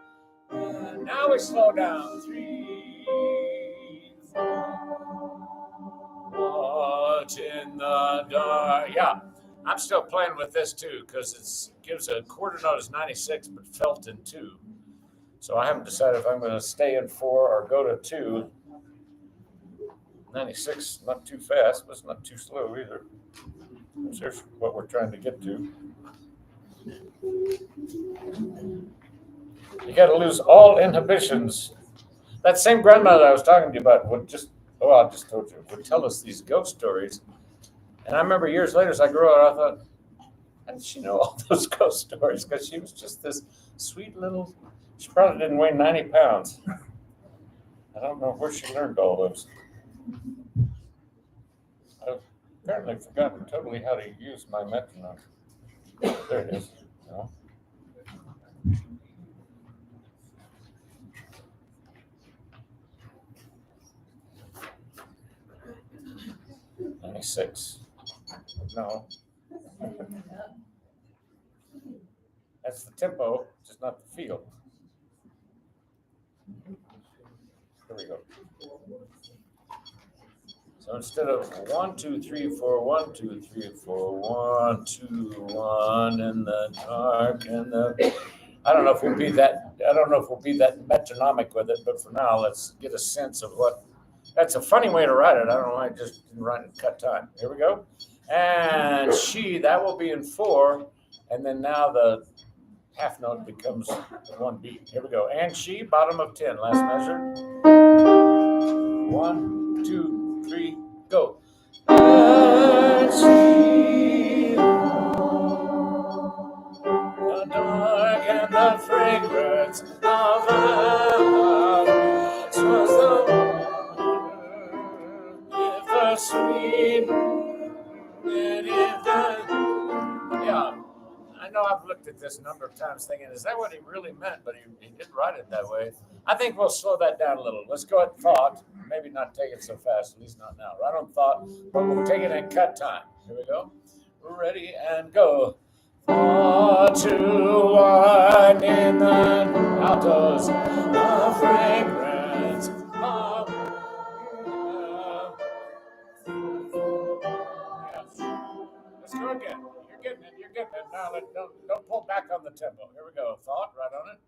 And now we slow down. 3, 4. Watch in the dark. Yeah, I'm still playing with this too because it gives a quarter note as 96, but felt in 2. So I haven't decided if I'm going to stay in 4 or go to 2. 96, not too fast, but it's not too slow either. Here's what we're trying to get to. You got to lose all inhibitions. That same grandmother I was talking to you about I just told you, would tell us these ghost stories. And I remember years later, as I grew up, I thought, how did she know all those ghost stories? Because she was just this sweet little, she probably didn't weigh 90 pounds. I don't know where she learned all those. I've apparently forgotten totally how to use my metronome. There it is. No. Six. No. That's the tempo, just not the feel. Here we go. So instead of 1, 2, 3, 4, 1, 2, 3, 4, 1, 2, 1 in the dark and the. I don't know if we'll be that metronomic with it, but for now, let's get a sense of what. That's a funny way to write it. I don't know why I just didn't write it in cut time. Here we go. And she, that will be in 4, and then now the half note becomes 1 beat. Here we go. And she, bottom of 10, last measure. 1, 2, 3, go. And she, the dark and the fragrance of the house was the sweet and yeah. I know I've looked at this a number of times thinking, is that what he really meant? But he did write it that way. I think we'll slow that down a little. Let's go at thought. Maybe not take it so fast, at least not now. Right on thought, but we'll take it in cut time. Here we go. We're ready and go. 4, 2, 1 in the altos, the fragrance of yes. Let's go again. You're getting it. Now don't pull back on the tempo. Here we go. Thought, right on it.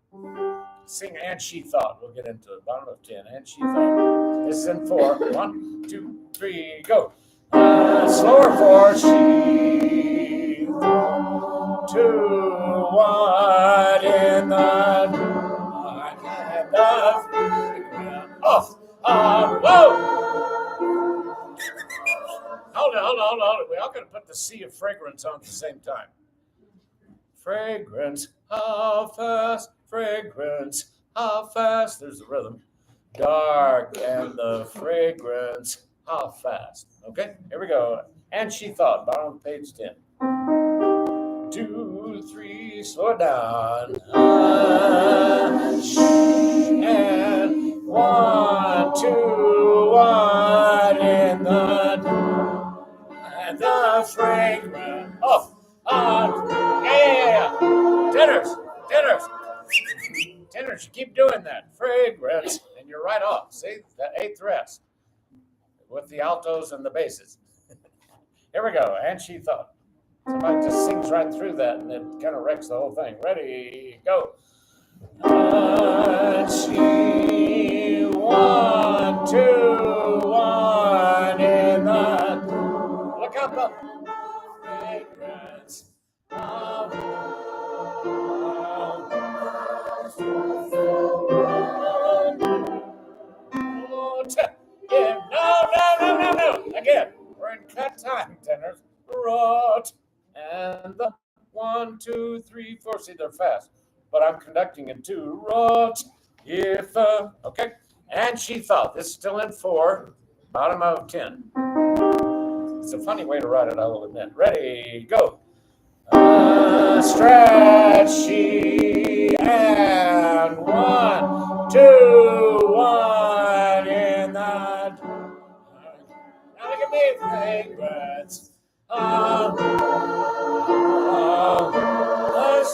Sing and she thought. We'll get into it. Bottom of 10. And she thought. This is in 4. 1, 2, 3, go. Slower for she. 2, 1 in the off. Whoa! Hold it. We all got to put the C of fragrance on at the same time. Fragrance, how fast? Fragrance, how fast? There's the rhythm. Dark and the fragrance, how fast? Okay, here we go. And she thought, bottom of page 10. 2, 3, slow it down. And 1, 2, 1 in the fragrance. Oh, yeah. Tenors, you keep doing that. Fragrance, and you're right off. See, that 8th rest with the altos and the basses. Here we go. And she thought. Somebody just sings right through that, and it kind of wrecks the whole thing. Ready, go. And she 1, 2, 1 in the. Look up the fragrance of yeah, no. Again, we're in cut time, tenors. Rot. And the 1, 2, 3, 4. See, they're fast, but I'm conducting in 2. Rot. If okay. And she thought. This is still in 4, bottom of 10. It's a funny way to write it, I will admit. Ready, go. Stretchy and 1, 2, 1 in the. Now look at me, fragrance.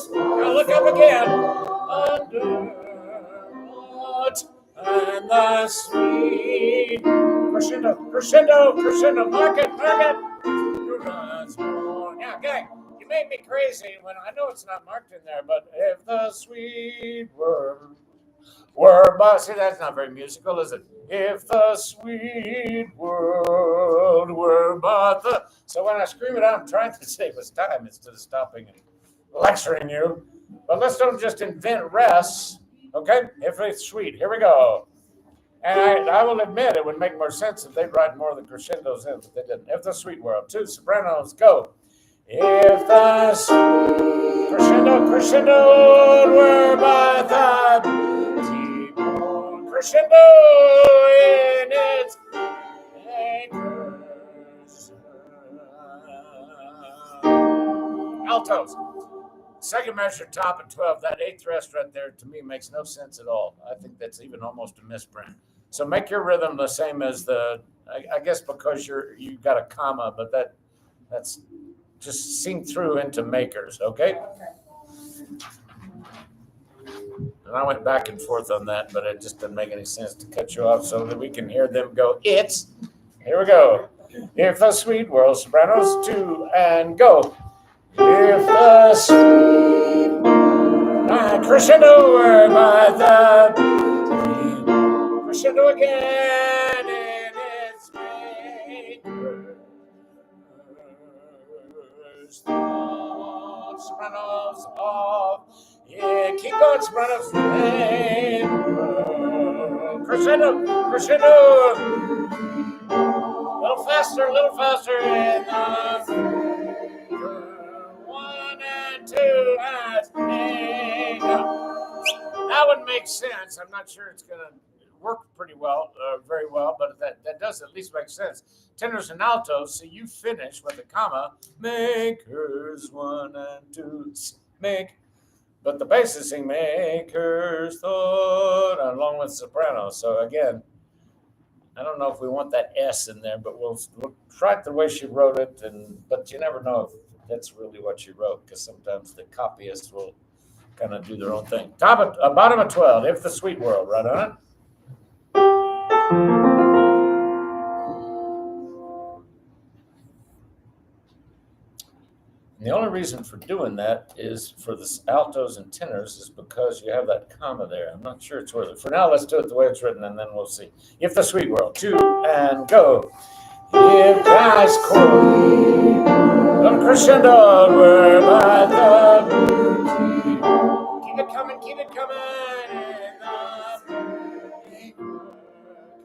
Now look up again. Under what and the sweet crescendo, mark it. Runs more. Now, gang, you made me crazy when I know it's not marked in there, but if the sweet were but see, that's not very musical, is it? If the sweet world were but the. So when I scream it out, I'm trying to save us time instead of stopping and lecturing you. But let's don't just invent rests, okay? If it's sweet, here we go. And I will admit it would make more sense if they'd write more of the crescendos in, but they didn't. If the sweet world, 2 sopranos, go. If the crescendo were by the crescendo in its anchors. Altos. Second measure, top and 12. That 8th rest right there to me makes no sense at all. I think that's even almost a misprint. So make your rhythm the same as the. I guess because you got a comma, but that's just sing through into makers, okay? And I went back and forth on that, but it just didn't make any sense to cut you off so that we can hear them go. It's. Here we go. If the sweet world, sopranos 2 and go. If the sweet crescendo were by the crescendo again in its makers, sopranos of keep going, sopranos crescendo, a little faster in the 1 and 2 and that would make sense. I'm not sure it's gonna work pretty well, very well, but that does at least make sense. Tenors and altos, so you finish with a comma, makers 1 and 2, make, but the basses sing makers thought along with soprano. So again, I don't know if we want that S in there, but we'll try it the way she wrote it, but you never know if that's really what she wrote, because sometimes the copyists will kind of do their own thing. Bottom of 12, if the sweet world, right on it. And the only reason for doing that is for the altos and tenors is because you have that comma there. I'm not sure it's worth it. For now, let's do it the way it's written, and then we'll see. If the sweet world, 2 and go. Give Christ chord. Little crescendo, we're by the beauty. Keep it coming, keep it coming.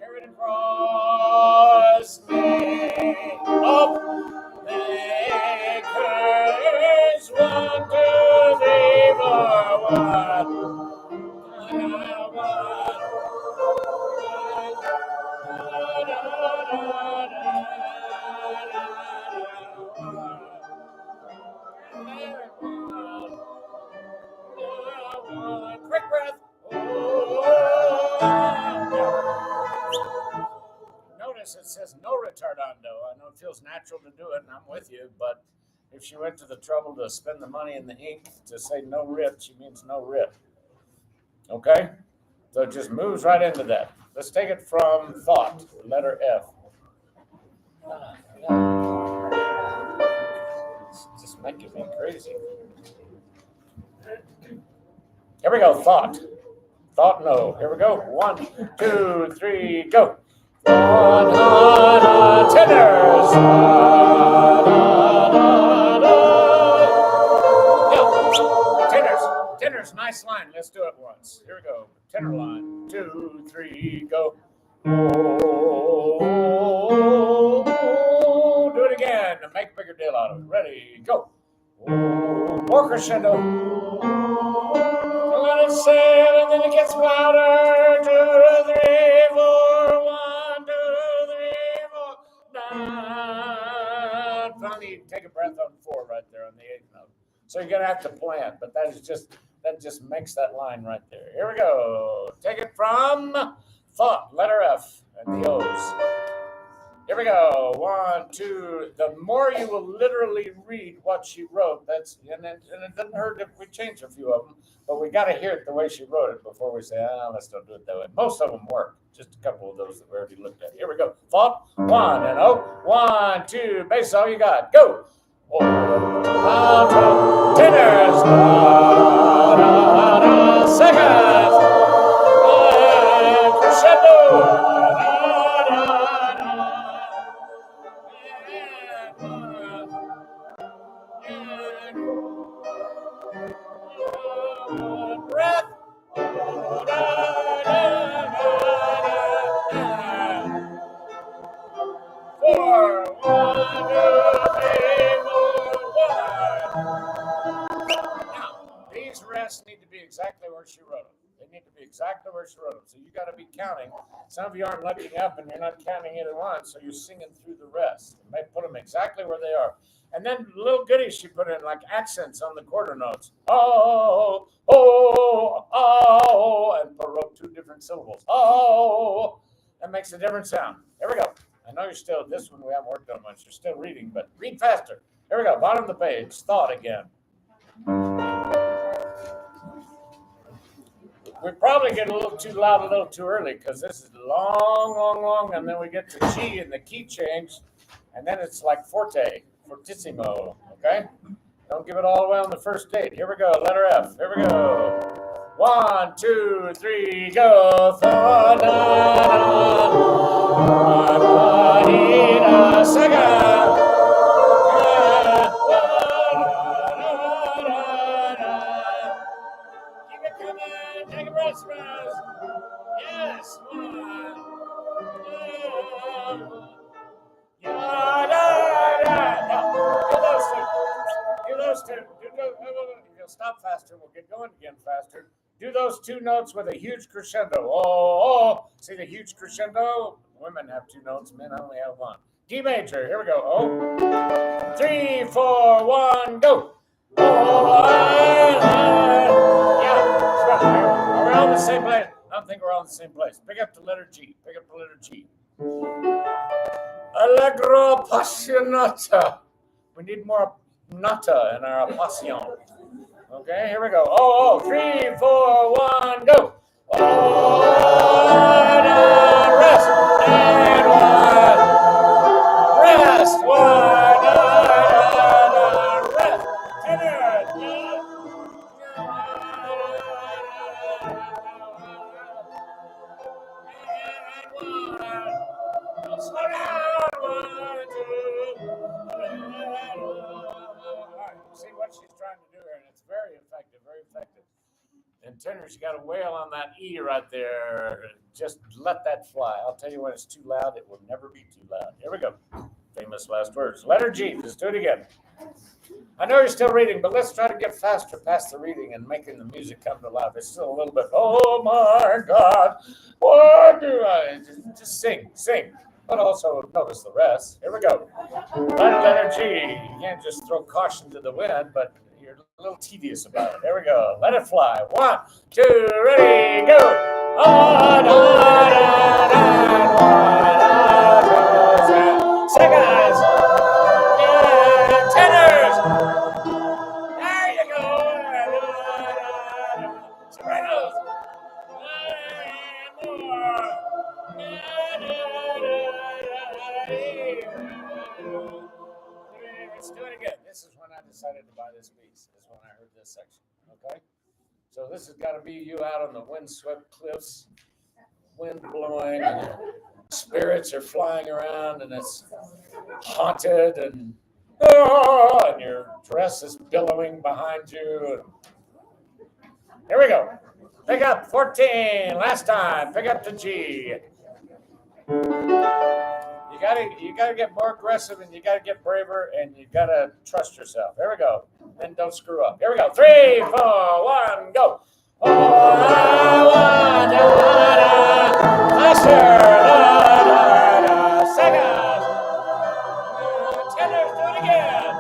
Carried across me. Up, makers, 1, 2, 3, 4, 1. Quick breath. Notice it says no retardando. I know it feels natural to do it, and I'm with you, but if she went to the trouble to spend the money in the ink to say no rip, she means no rip. Okay? So it just moves right into that. Let's take it from thought, letter F. It's just making me crazy. Here we go, thought. Thought no. Here we go. 1, 2, 3, go. Tenors. Yeah. Tenors. Nice line. Let's do it once. Here we go. Tenor line. 2, 3, go. Oh, do it again. Make a bigger deal out of it. Ready, go. More crescendo. Let it sail, and then it gets louder. 2, 3, 4. 1, 2, 3, 4. Down. Finally, take a breath on 4 right there on the 8th note. So you're gonna have to plan, but that just makes that line right there. Here we go. Take it from thought, letter F, and the O's. Here we go. 1, 2. The more you will literally read what she wrote, and it doesn't hurt if we change a few of them, but we got to hear it the way she wrote it before we say, let's don't do it that way. Most of them work. Just a couple of those that we already looked at. Here we go. Thought, 1 and O. 1, 2. Bass, all you got. Go. Tenors. Seconds. Crescendo. Breath. 4, 1, 2, 3, 4, 1. Now, these rests need to be exactly where she wrote them. They need to be exactly where she wrote them. So you got to be counting. Some of you aren't looking up and you're not counting either one, so you're singing through the rest. You may put them exactly where they are. And then little goodies she put in, like accents on the quarter notes. Oh, oh, oh, and wrote 2 different syllables. Oh, that makes a different sound. Here we go. I know you're still, this one we haven't worked on much. You're still reading, but read faster. Here we go. Bottom of the page. Thought again. We probably get a little too loud, a little too early, because this is long, and then we get to G and the key change, and then it's like fortissimo, okay? Don't give it all away on the first date. Here we go, letter F. Here we go. 1, 2, 3, go. Second. Keep it coming. Take a breath, Spurs. Yes. 1. Do those two. You'll stop faster. We'll get going again faster. Do those 2 notes with a huge crescendo. Oh. See the huge crescendo? Women have 2 notes. Men only have 1. D major. Here we go. Oh. 3, 4, 1, go. Oh. Yeah. Are we all in the same place? I don't think we're all in the same place. Pick up the letter G. Pick up the letter G. Allegro appassionata. We need more nata in our passion. Okay, here we go. Oh, 3, 4, 1, go. Oh, rest. And 1. Rest. 1. Rest. Tenor. Slow down. 1. what she's trying to do here, and it's very effective, very effective. And tenors, you got to wail on that E right there. Just let that fly. I'll tell you when it's too loud, it will never be too loud. Here we go. Famous last words. Letter G. Let's do it again. I know you're still reading, but let's try to get faster past the reading and making the music come to life. It's still a little bit, oh my God, what do I? Just sing, sing. But also notice the rest. Here we go. Letter G. You can't just throw caution to the wind, but you're a little tedious about it. Here we go. Let it fly. 1, 2, ready, go. Oh, da, da, da, seconds. Yeah, tenors. There you go. Sopranos. And more. Let's do it again. This is when I decided to buy this piece. This is when I heard this section. Okay? So this has got to be you out on the windswept cliffs, wind blowing, and spirits are flying around, and it's haunted, and your dress is billowing behind you. Here we go. Pick up 14. Last time. Pick up the G. You gotta get more aggressive, and you gotta get braver, and you gotta trust yourself. Here we go. And don't screw up. Here we go. 3, 4, 1, go. Oh, I want faster. Seconds. Tenors, do it again.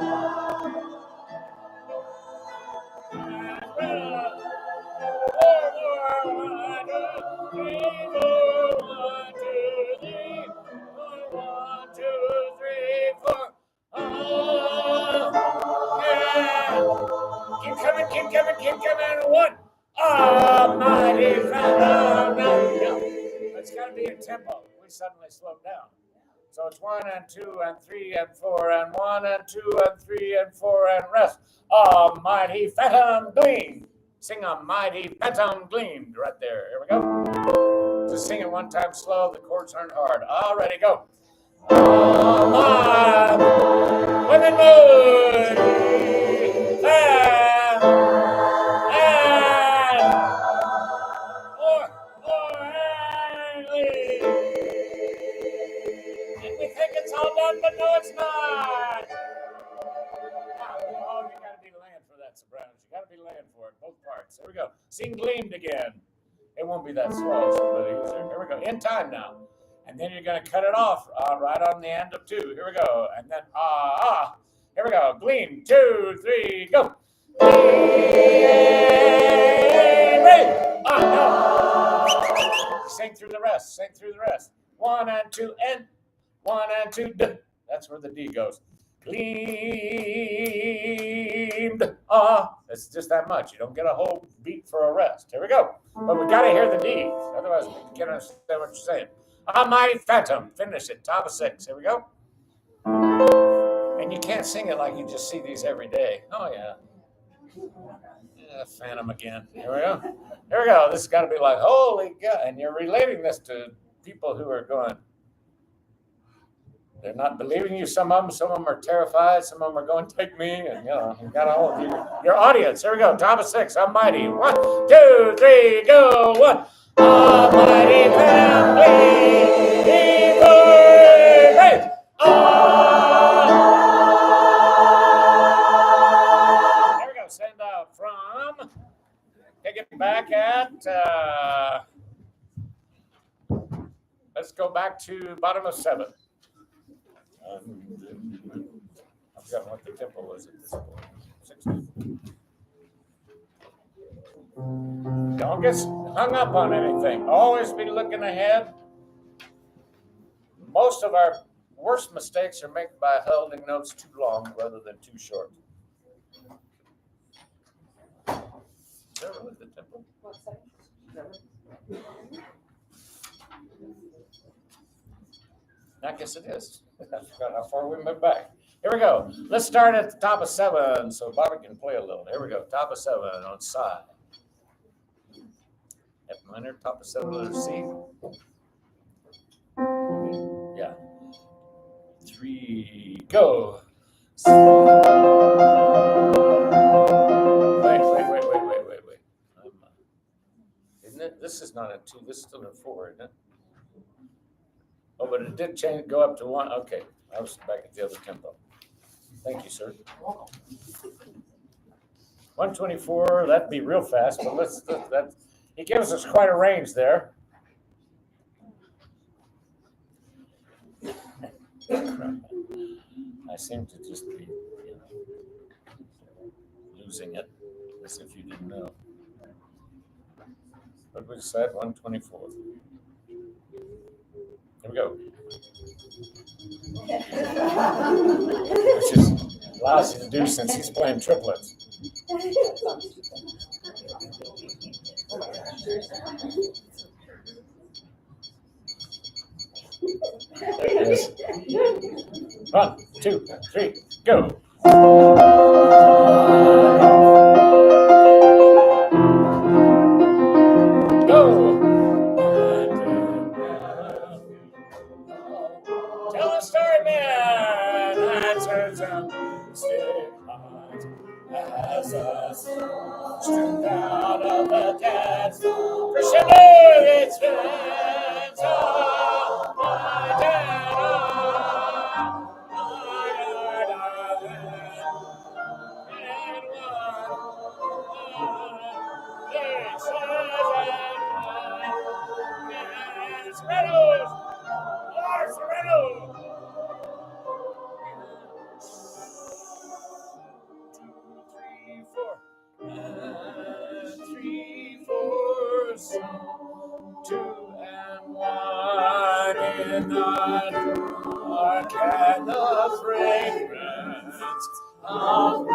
Keep coming. 1. Almighty Father. No. It's got to be in tempo. We suddenly slowed down. So it's 1 and 2 and 3 and 4 and 1 and 2 and 3 and 4 and rest. Almighty Phantom Gleam. Sing a mighty phantom gleamed right there. Here we go. Just sing it one time slow. The chords aren't hard. All ready, go. Oh, my women mood. And we think it's all done, but no, it's not. Oh, you got to be laying for that, sopranos. You got to be laying for it, both parts. Here we go. Sing gleamed again. It won't be that slow, it's a little easier. Here we go. In time now. And then you're going to cut it off right on the end of 2. Here we go. And then Here we go. Gleam. 2, 3, go. No. Sing through the rest. Sing through the rest. 1 and 2 and 1 and 2. That's where the D goes. Gleamed. It's just that much. You don't get a whole beat for a rest. Here we go. But we got to hear the D. Otherwise, we can't understand what you're saying. Almighty Phantom. Finish it. Top of 6. Here we go. And you can't sing it like you just see these every day. Oh, yeah. Phantom again. Here we go. Here we go. This has got to be like, holy God. And you're relating this to people who are going, they're not believing you. Some of them are terrified. Some of them are going, take me. And, you got all of your audience. Here we go. Top of 6. Almighty. 1, 2, 3, go. 1. Almighty family. There we go. Send out from. Take it back at. Let's go back to bottom of 7. I forgot what the tempo was at this point. 16. Don't get hung up on anything. Always be looking ahead. Most of our worst mistakes are made by holding notes too long rather than too short. Is that really the tempo? I guess it is. I forgot how far we moved back. Here we go. Let's start at the top of 7 so Bobby can play a little. Here we go. Top of 7 on side. F minor, top of 7, letter C. Yeah. 3, go. 2. This is still in 4, isn't it? Oh, but it did change, go up to 1. Okay, I was back at the other tempo. Thank you, sir. 124, that'd be real fast, but that he gives us quite a range there. I seem to just be, losing it, as if you didn't know. What we said, 124. Here we go. Which is allows you to do since he's playing triplets. There it is. 1, 2, 3, go. Go. Tell a story, man. That turns out stick hot as a stone out of the dance. Crescendo, it's fans of my dad. Serenos! More Sereno! 2, 3, 4. 3, 4. 2 and 1 in the dark and the fragrance of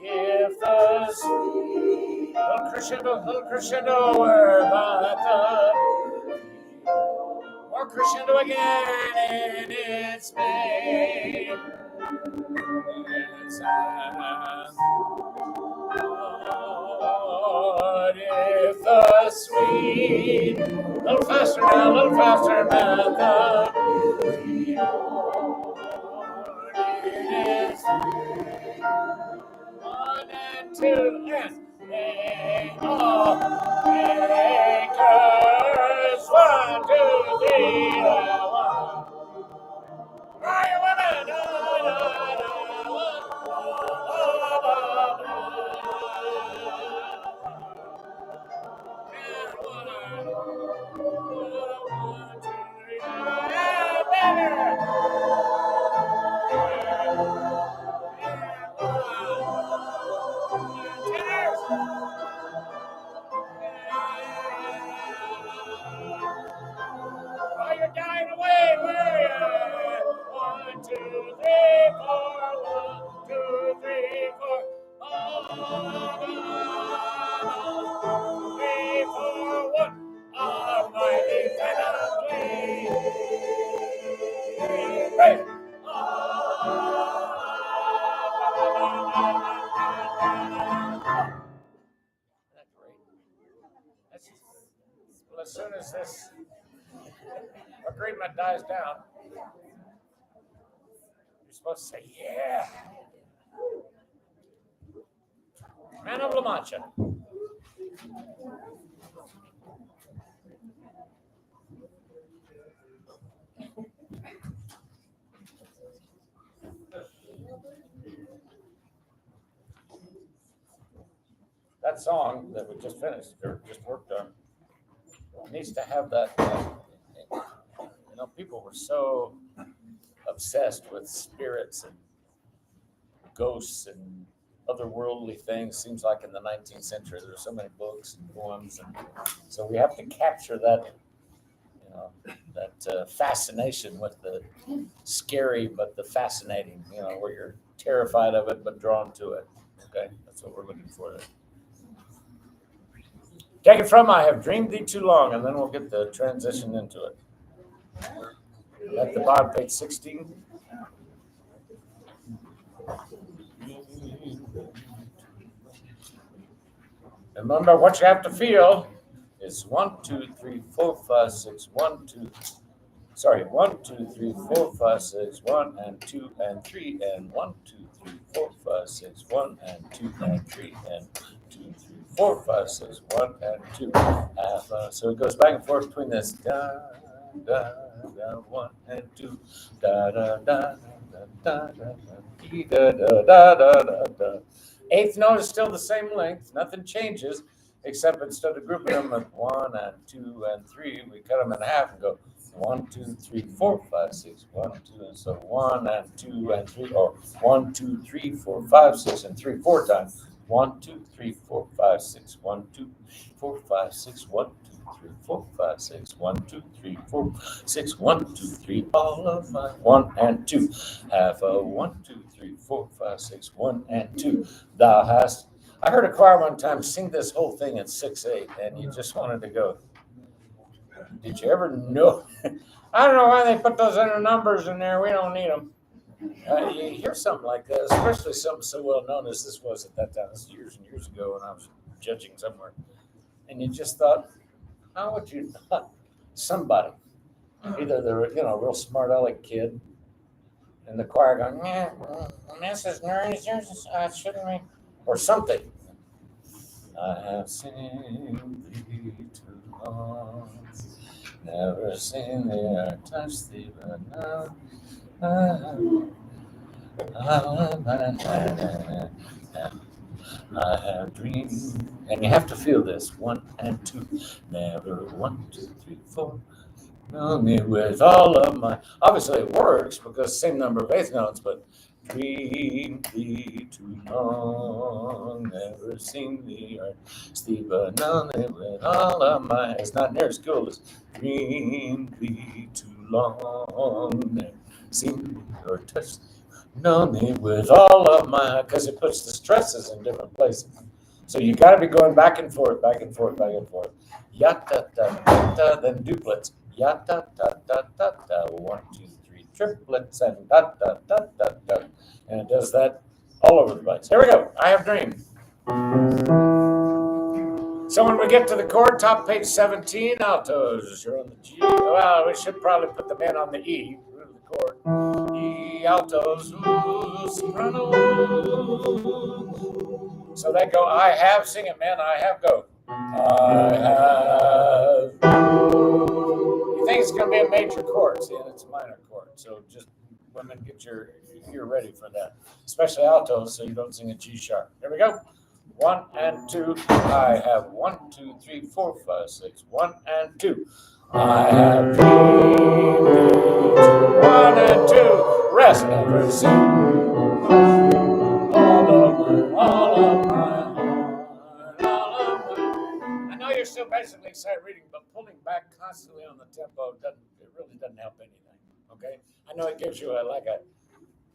if the little crescendo were but the more crescendo again in its made. Lord, if the sweet, little faster now, the is 1 and 2 and they all makers. 1, 2, 3, 1. Are you women? Oh, you're dying away, where are you? 1, 2, 3, 4. 1, 2, 3, 4. 3, 4, 1. Almighty penalty. Hey. That's great. Well, as soon as this agreement dies down, you're supposed to say, yeah. Man of La Mancha. That song that we just finished, or just worked on, needs to have that. People were so obsessed with spirits and ghosts and otherworldly things. Seems like in the 19th century, there were so many books and poems, and so we have to capture that, fascination with the scary but the fascinating. Where you're terrified of it but drawn to it. Okay, that's what we're looking for there. Take it from I Have Dreamed Thee Too Long, and then we'll get the transition into it. At the bottom, page 16. Remember, what you have to feel is 1, 2, 3, 4, 5, 6. 1, 2, Sorry, 1, 2, 3, 4, 5, 6, 1 and 2 and 3 and 1, 2, 3, 4, 5, 6, 1 and 2 and 3 and 2, 3, 4, 5, 6, 1 and 2. So it goes back and forth between this da da da 1 and 2 da da da da da da da da da da da da. Eighth note is still the same length, nothing changes, except instead of grouping them at 1 and 2 and 3, we cut them in half and go 1, 2, 3, 4, 5, 6, 1, 2, and so 1 and 2 and 3, or 1, 2, 3, 4, 5, 6, and 3, 4 times. 1, 2, 3, 4, 5, 6, 1, 2, 4, 5, 6, 1, 2, 3, 4, 5, 6, 1, 2, 3, 4, 6, 1, 2, 3, all of my 1 and 2. Half of 1, 2, 3, 4, 5, 6, 1 and 2. Thou hast. I heard a choir one time sing this whole thing in 6/8, and you just wanted to go, did you ever know? I don't know why they put those other numbers in there. We don't need them. You hear something like that, especially something so well known as this was at that time. This was years and years ago when I was judging somewhere. And you just thought, how would you not? Somebody, either they're, real smart aleck kid in the choir going, yeah, Mrs. Nurse, shouldn't we? Or something. I have seen thee too long. Never seen thee or touched thee, but now I have dreamed. And you have to feel this 1 and 2. Never 1, 2, 3, 4. Know me with all of my. Obviously, it works because same number of eighth notes, but dream thee too long, never seen thee or sleep, but known it with all of my. It's not near as cool as dream thee too long, never seen thee or touched thee, known thee with all of my. Because it puts the stresses in different places. So you got to be going back and forth, back and forth, back and forth. Yatta da da da, then duplets. Yatta da da da da, 1, 2, 3 triplets, and da da da da da, and it does that all over the place. Here we go. I have dreamed. So when we get to the chord, top page 17, altos. You're on the G. Well, we should probably put them in on the E. The chord. E altos, soprano. So they go, I have, sing it, man, I have, go. I have. You think it's going to be a major chord, see, and it's a minor chord. So just, women, get your ear ready for that, especially altos, so you don't sing a G sharp. Here we go. 1 and 2, I have 1, 2, 3, 4, 5, 6, 1 and 2. I have dreamed 1 and 2, rest never seen. All of my. I know you're still basically sight reading, but pulling back constantly on the tempo really doesn't help anything. Okay, I know it gives you like a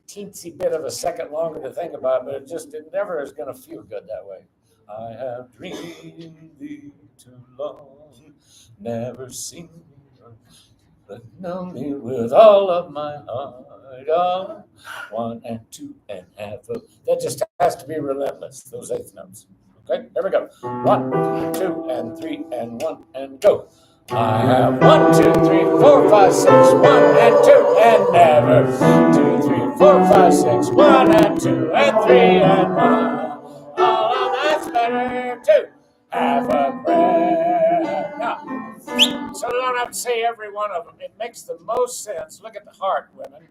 teensy bit of a second longer to think about, but it never is going to feel good that way. I have dreamed thee too long, never seen thee, but know me with all of my heart. All 1 and 2 and half of that just has to be relentless. Those eighth notes. Okay, here we go. 1, 2, and 3, and 1, and go. I have 1, 2, 3, 4, 5, 6, 1 and 2, and never 2, 3, 4, 5, 6, 1 and 2, and 3 and 1. All of that's better too. Have a prayer. Now, so you don't have to say every one of them. It makes the most sense. Look at the heart, women.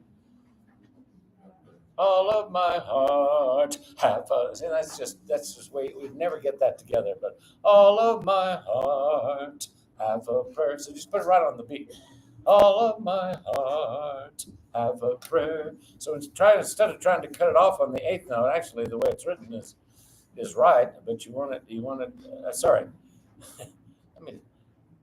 All of my heart, have a. See, that's just we'd never get that together. But all of my heart, have a prayer. So just put it right on the beat. All of my heart, have a prayer. So instead of trying to cut it off on the eighth note, actually the way it's written is right. But you want it. Sorry. I mean,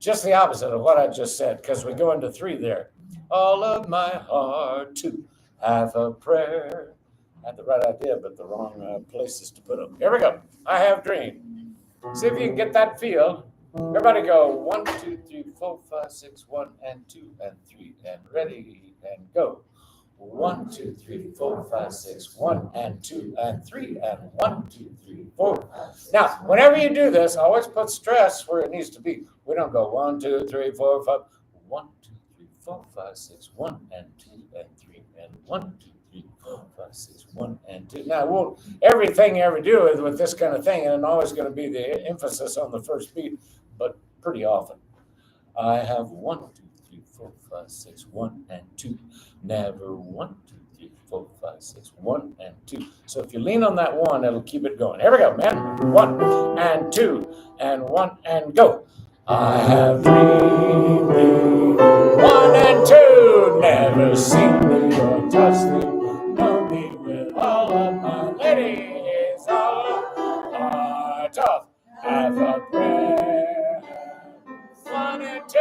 just the opposite of what I just said, because we go into 3 there. All of my heart to have a prayer. I had the right idea, but the wrong places to put them. Here we go. I have dreamed. See if you can get that feel. Everybody go 1, 2, 3, 4, 5, 6, 1 and 2 and 3 and ready and go. 1, 2, 3, 4, 5, 6, 1 and 2 and 3 and 1, 2, 3, 4. Now, whenever you do this, always put stress where it needs to be. We don't go 1, 2, 3, 4, 5. 1, 2, 3, 4, 5, 6, 1 and 2 and 3 and 1, 2, 3, 4, 5, 6, 1 and 2. Now, well, everything you ever do is with this kind of thing, and it's always going to be the emphasis on the first beat, but pretty often. I have 1, 2, 3, 4, 5, 6, 1 and 2. Never 1, 2, 3, 4, 5, 6, 1 and 2. So if you lean on that 1, it'll keep it going. Here we go, man. 1 and 2 and 1 and go. I have dreamed thee, 1 and 2. Never seen thee or touched thee. Know me with all of my lady is all heart of half a prayer. 1 and 2,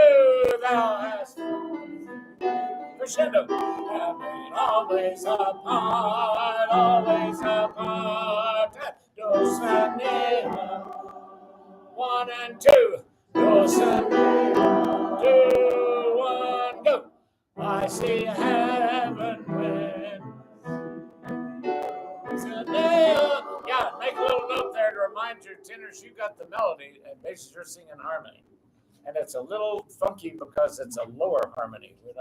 thou hast crescendo. Have been always apart, always apart. Dos and never. 1 and 2, dos and 2, 1, go. I see heaven when. Yeah, make a little note there to remind your tenors you got the melody and basses are singing harmony. And it's a little funky because it's a lower harmony. We're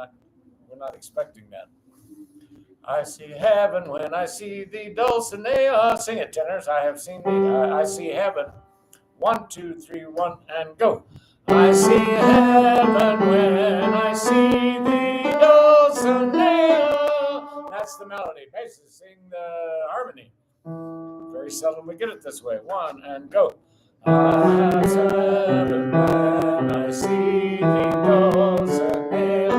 not expecting that. I see heaven when I see thee, Dulcinea. Sing it, tenors. I have seen thee. I see heaven. 1, 2, 3, 1, and go. I see heaven when I see thee, Dulcinea. That's the melody. Basses sing the harmony. Very seldom we get it this way. 1 and go. I see heaven when I see thee, Dulcinea.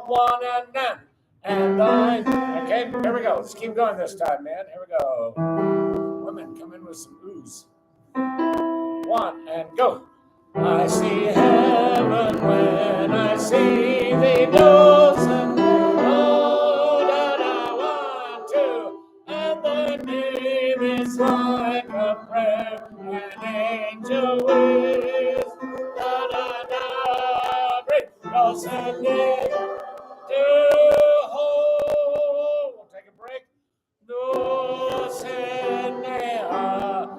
1 and then. And I. Okay, here we go. Let's keep going this time, man. Here we go. Women, come in with some ooze. 1 and go. I see heaven when I see thee, Dulcinea. Da da 1, 2, and thy name is like a prayer, an angel with. Da da da, great Dulcinea. We'll take a break. Dulcinea.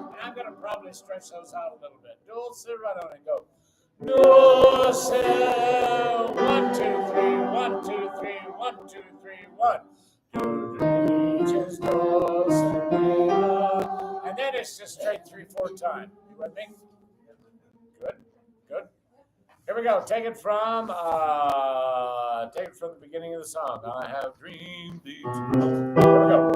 And I'm going to probably stretch those out a little bit. Dulce, right on and go. Dulce. 1, 2, 3, 1, 2, 3, 1, 2, 3, 1. Just Dulcinea. And then it's just straight 3, 4 time. You with me? Good, good. Here we go. Take it from the beginning of the song. I have dreamed thee. Here we go.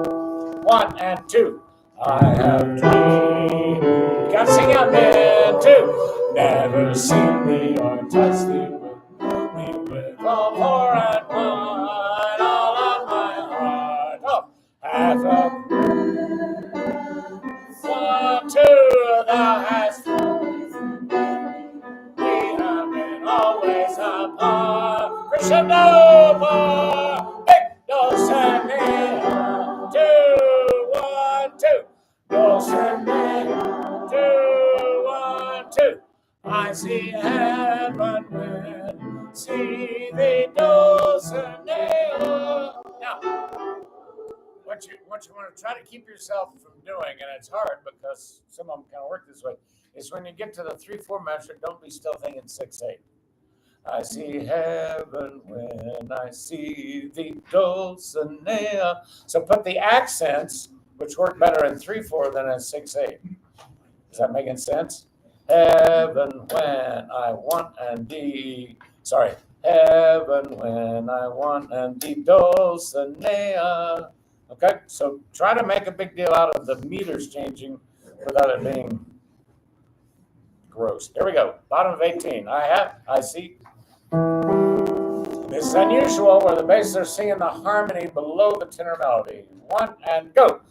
1 and 2. I have dreamed. You gotta sing out, man. 2. Never seen thee or touched thee with all for and mine, all of my heart. Oh, half of 1, 2. Thou hast. Always apart, crescendo bar, big Dulcinea, 2, 1, 2, Dulcinea, 2, 1, 2. I see heaven when see the Dulcinea. Now, what you want to try to keep yourself from doing, and it's hard because some of them kind of work this way, is when you get to the 3/4 measure, don't be still thinking 6/8. I see heaven when I see thee, Dulcinea. So put the accents, which work better in 3/4 than in 6/8. Is that making sense? Heaven when I want and thee. Sorry. Heaven when I want and thee, Dulcinea. Okay, so try to make a big deal out of the meters changing without it being gross. Here we go. Bottom of 18. I see. This is unusual where the basses are singing the harmony below the tenor melody. 1 and go.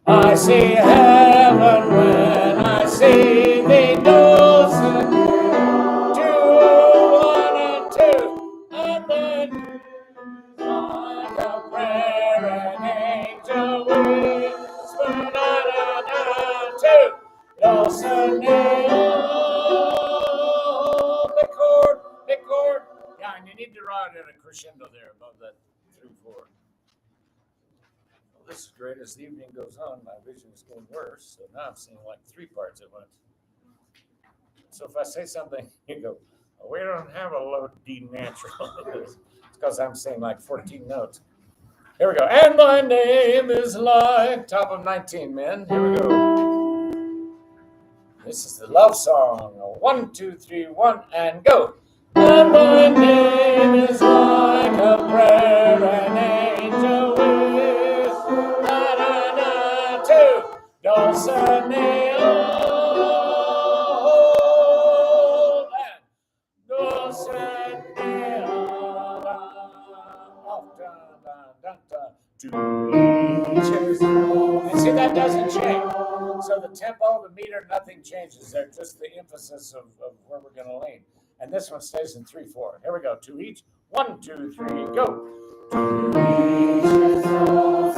I see heaven when I see thee, Dulcinea. 2, 1 and 2. And then like a prayer, an angel whisper, da da da, 2. Dulcinea. Big chord. Yeah, and you need to ride in a crescendo there above that 3/4. Well, this is great. As the evening goes on, my vision is getting worse. So now I'm seeing like 3 parts at once. So if I say something, you go, We don't have a low D natural. It's because I'm saying like 14 notes. Here we go. And my name is like top of 19, men. Here we go. This is the love song. 1, 2, 3, 1, and go. And my name is like a prayer an angel with. Da da da, 2. Dulcinea. Dulcinea. Off, da da da da. To each his own. And see, that doesn't change. So the tempo, the meter, nothing changes there, just the emphasis of where we're going to lean. And this one stays in 3/4. Here we go. To each. 1, 2, 3, go. To each his own.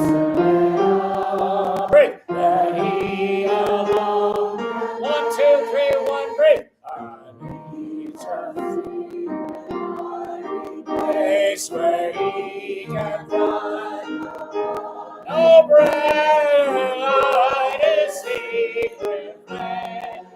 Breathe. That he alone. 1, 2, 3, 1, breathe. On each place where he can find no bright secret land.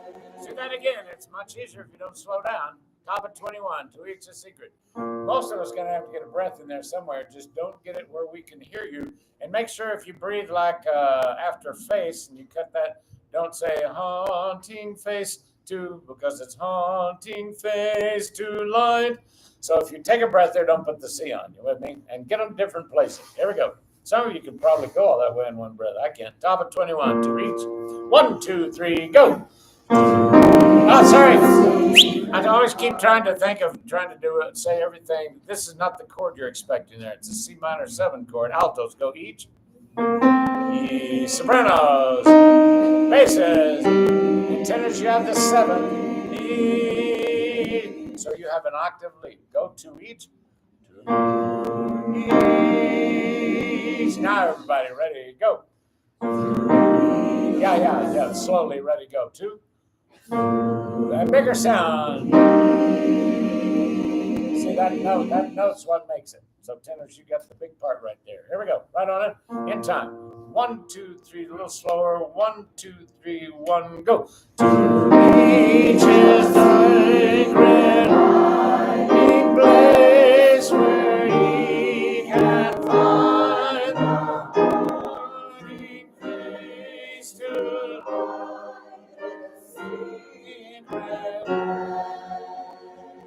Do that again. It's much easier if you don't slow down. Top of 21. To each a secret. Most of us are going to have to get a breath in there somewhere. Just don't get it where we can hear you. And make sure if you breathe like after face and you cut that, don't say haunting face to, because it's haunting face to light. So if you take a breath there, don't put the C on. You with me? And get them different places. Here we go. Some of you can probably go all that way in one breath. I can't. Top of 21. To each. 1, 2, 3, go. Oh, sorry. I always keep trying to do it, say everything. This is not the chord you're expecting there. It's a C minor 7 chord. Altos go each. E, sopranos, basses, and tenors you have the 7. E. So you have an octave lead. Go to each. To each. Now everybody ready, go. Yeah. Slowly, ready, go. 2. That bigger sound. See that note? That note's what makes it. So tenors, you got the big part right there. Here we go. Right on it. In time. 1, 2, 3. A little slower. 1, 2, 3, 1, go. To each his sacred hiding place where he can find the hiding place to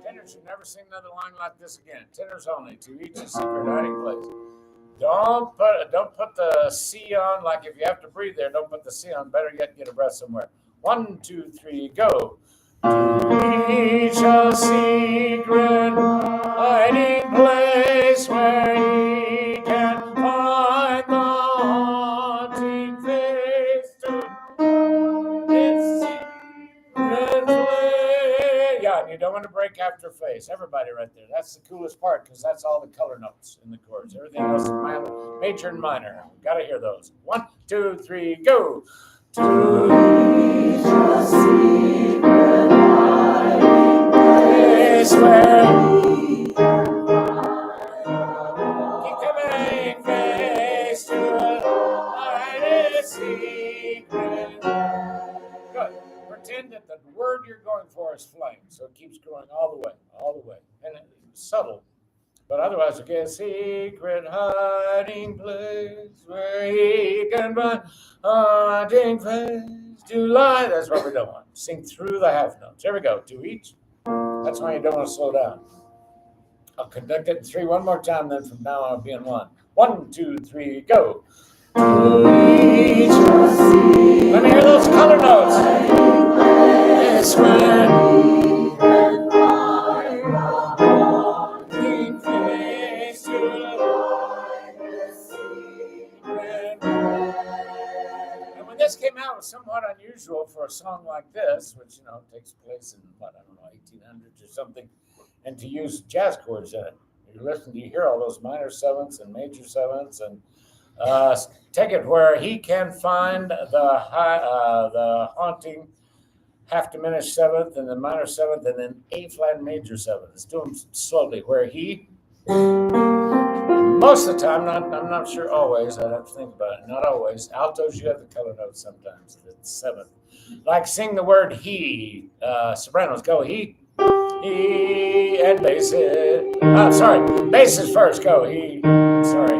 tenors should never sing another line like this again. Tenors only. To each a secret hiding place. Don't put the C on. Like if you have to breathe there, don't put the C on. Better yet, get a breath somewhere. 1, 2, 3, go. To each a secret hiding place where he can find the haunting face to its secret place. Yeah, and you don't want to break after face. Everybody right there. That's the coolest part because that's all the color notes in the chords. Everything else is minor, major and minor. Got to hear those. 1, 2, 3, go. To each a secret hiding place where keep coming face to hide its secret. Good. Pretend that the word you're going for is flame, so it keeps going all the way, and it's subtle. But otherwise, okay, a secret hiding place where he can find hiding place to lie. That's what we don't want. Sing through the half notes. Here we go. To each. That's why you don't want to slow down. I'll conduct it in 3 one more time, then from now on I'll be in 1. 1, 2, 3, go. To each. Let me hear those color notes. It's when and when this came out, it was somewhat unusual for a song like this, which takes place in 1800s or something, and to use jazz chords in it. You hear all those minor 7ths and major 7ths, and take it where he can find the haunting half diminished 7th and then minor 7th and then A flat major 7th. Let's do them slowly. Where he, most of the time, I'm not sure always. I have to think about it. Not always. Altos, you have the color notes sometimes. It's 7th. Like sing the word he. Sopranos go he. E and basses. Sorry, basses first. Go. E. Sorry.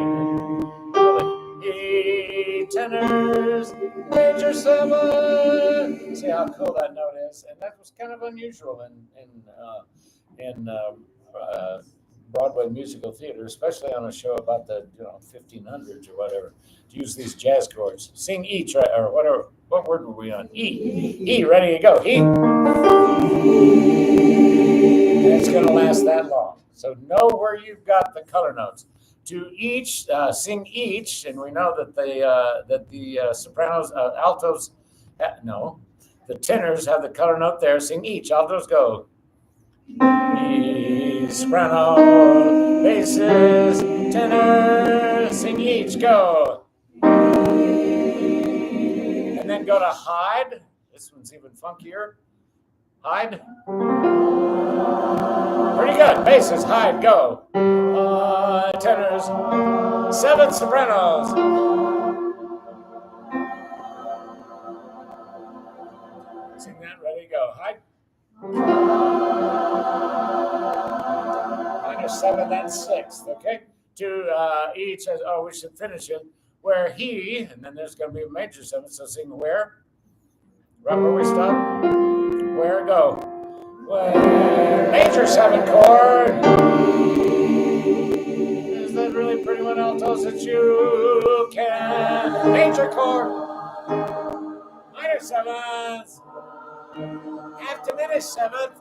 E tenors, major seven. See how cool that note is, and that was kind of unusual in Broadway musical theater, especially on a show about the 1500s or whatever. To use these jazz chords, sing each, right, or whatever. What word were we on? E. E. Ready to go. E. And it's going to last that long. So know where you've got the color notes. To each, sing each, and we know that the sopranos, altos, no, the tenors have the color note there. Sing each. Altos go. E, soprano, basses, tenor, sing each. Go. And then go to hide. This one's even funkier. Hide. Pretty good. Basses, hide, go. Tenors, seven sopranos. Sing that, ready, go. Hide. Minor seven, then sixth, okay? To each, we should finish it. Where he, and then there's going to be a major seven, so sing where. Right where we stop. Where, go. Where, major seven chord. Is that really pretty one, altos, that you can? Major chord. Minor seventh. Half diminished seventh.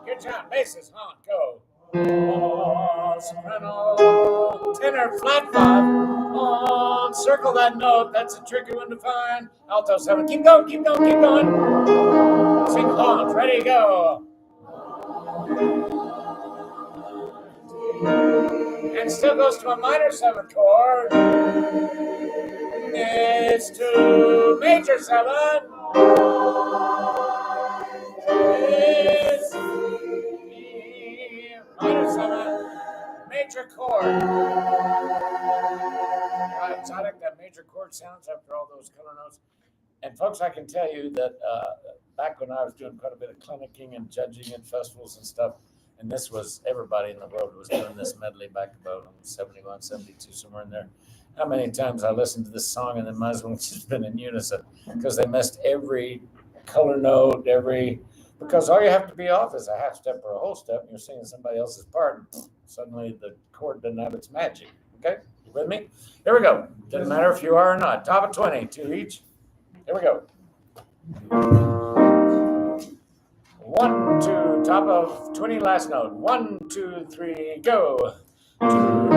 Good job. Basses, huh? Go. Soprano, tenor, flat five. Circle that note. That's a tricky one to find. Alto seven. Keep going, keep going, keep going. Sing along. Ready, go. And still goes to a minor seven chord. It's to major seven. It's minor seven. Major chord. How exotic that major chord sounds after all those color notes. And folks, I can tell you that back when I was doing quite a bit of clinicking and judging at festivals and stuff, and this was everybody in the world was doing this medley back about 71, 72, somewhere in there. How many times I listened to this song and then might as well just been in unison because they missed every color note, because all you have to be off is a half step or a whole step, and you're singing somebody else's part. And suddenly the chord doesn't have its magic. Okay, you with me? Here we go. Doesn't matter if you are or not. Top of 20, two each. Here we go. 1, 2, top of 20, last note. 1, 2, 3, go. Yeah.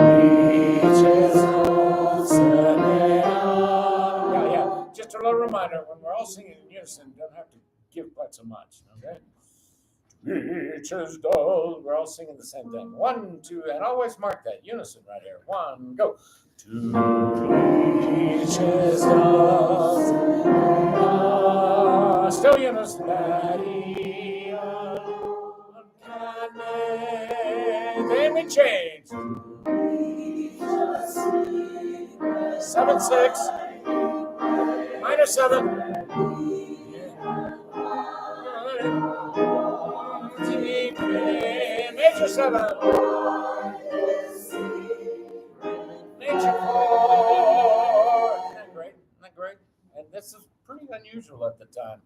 Just a little reminder, when we're all singing in unison, you don't have to give quite so much, okay? Reaches does. We're all singing the same thing. 1, 2, and always mark that unison right here. 1, go. To reaches does. Still unison. Then we change. 7, 6. Minor 7. Major 7. Major 4. Isn't that great? Isn't that great? And this is pretty unusual at the time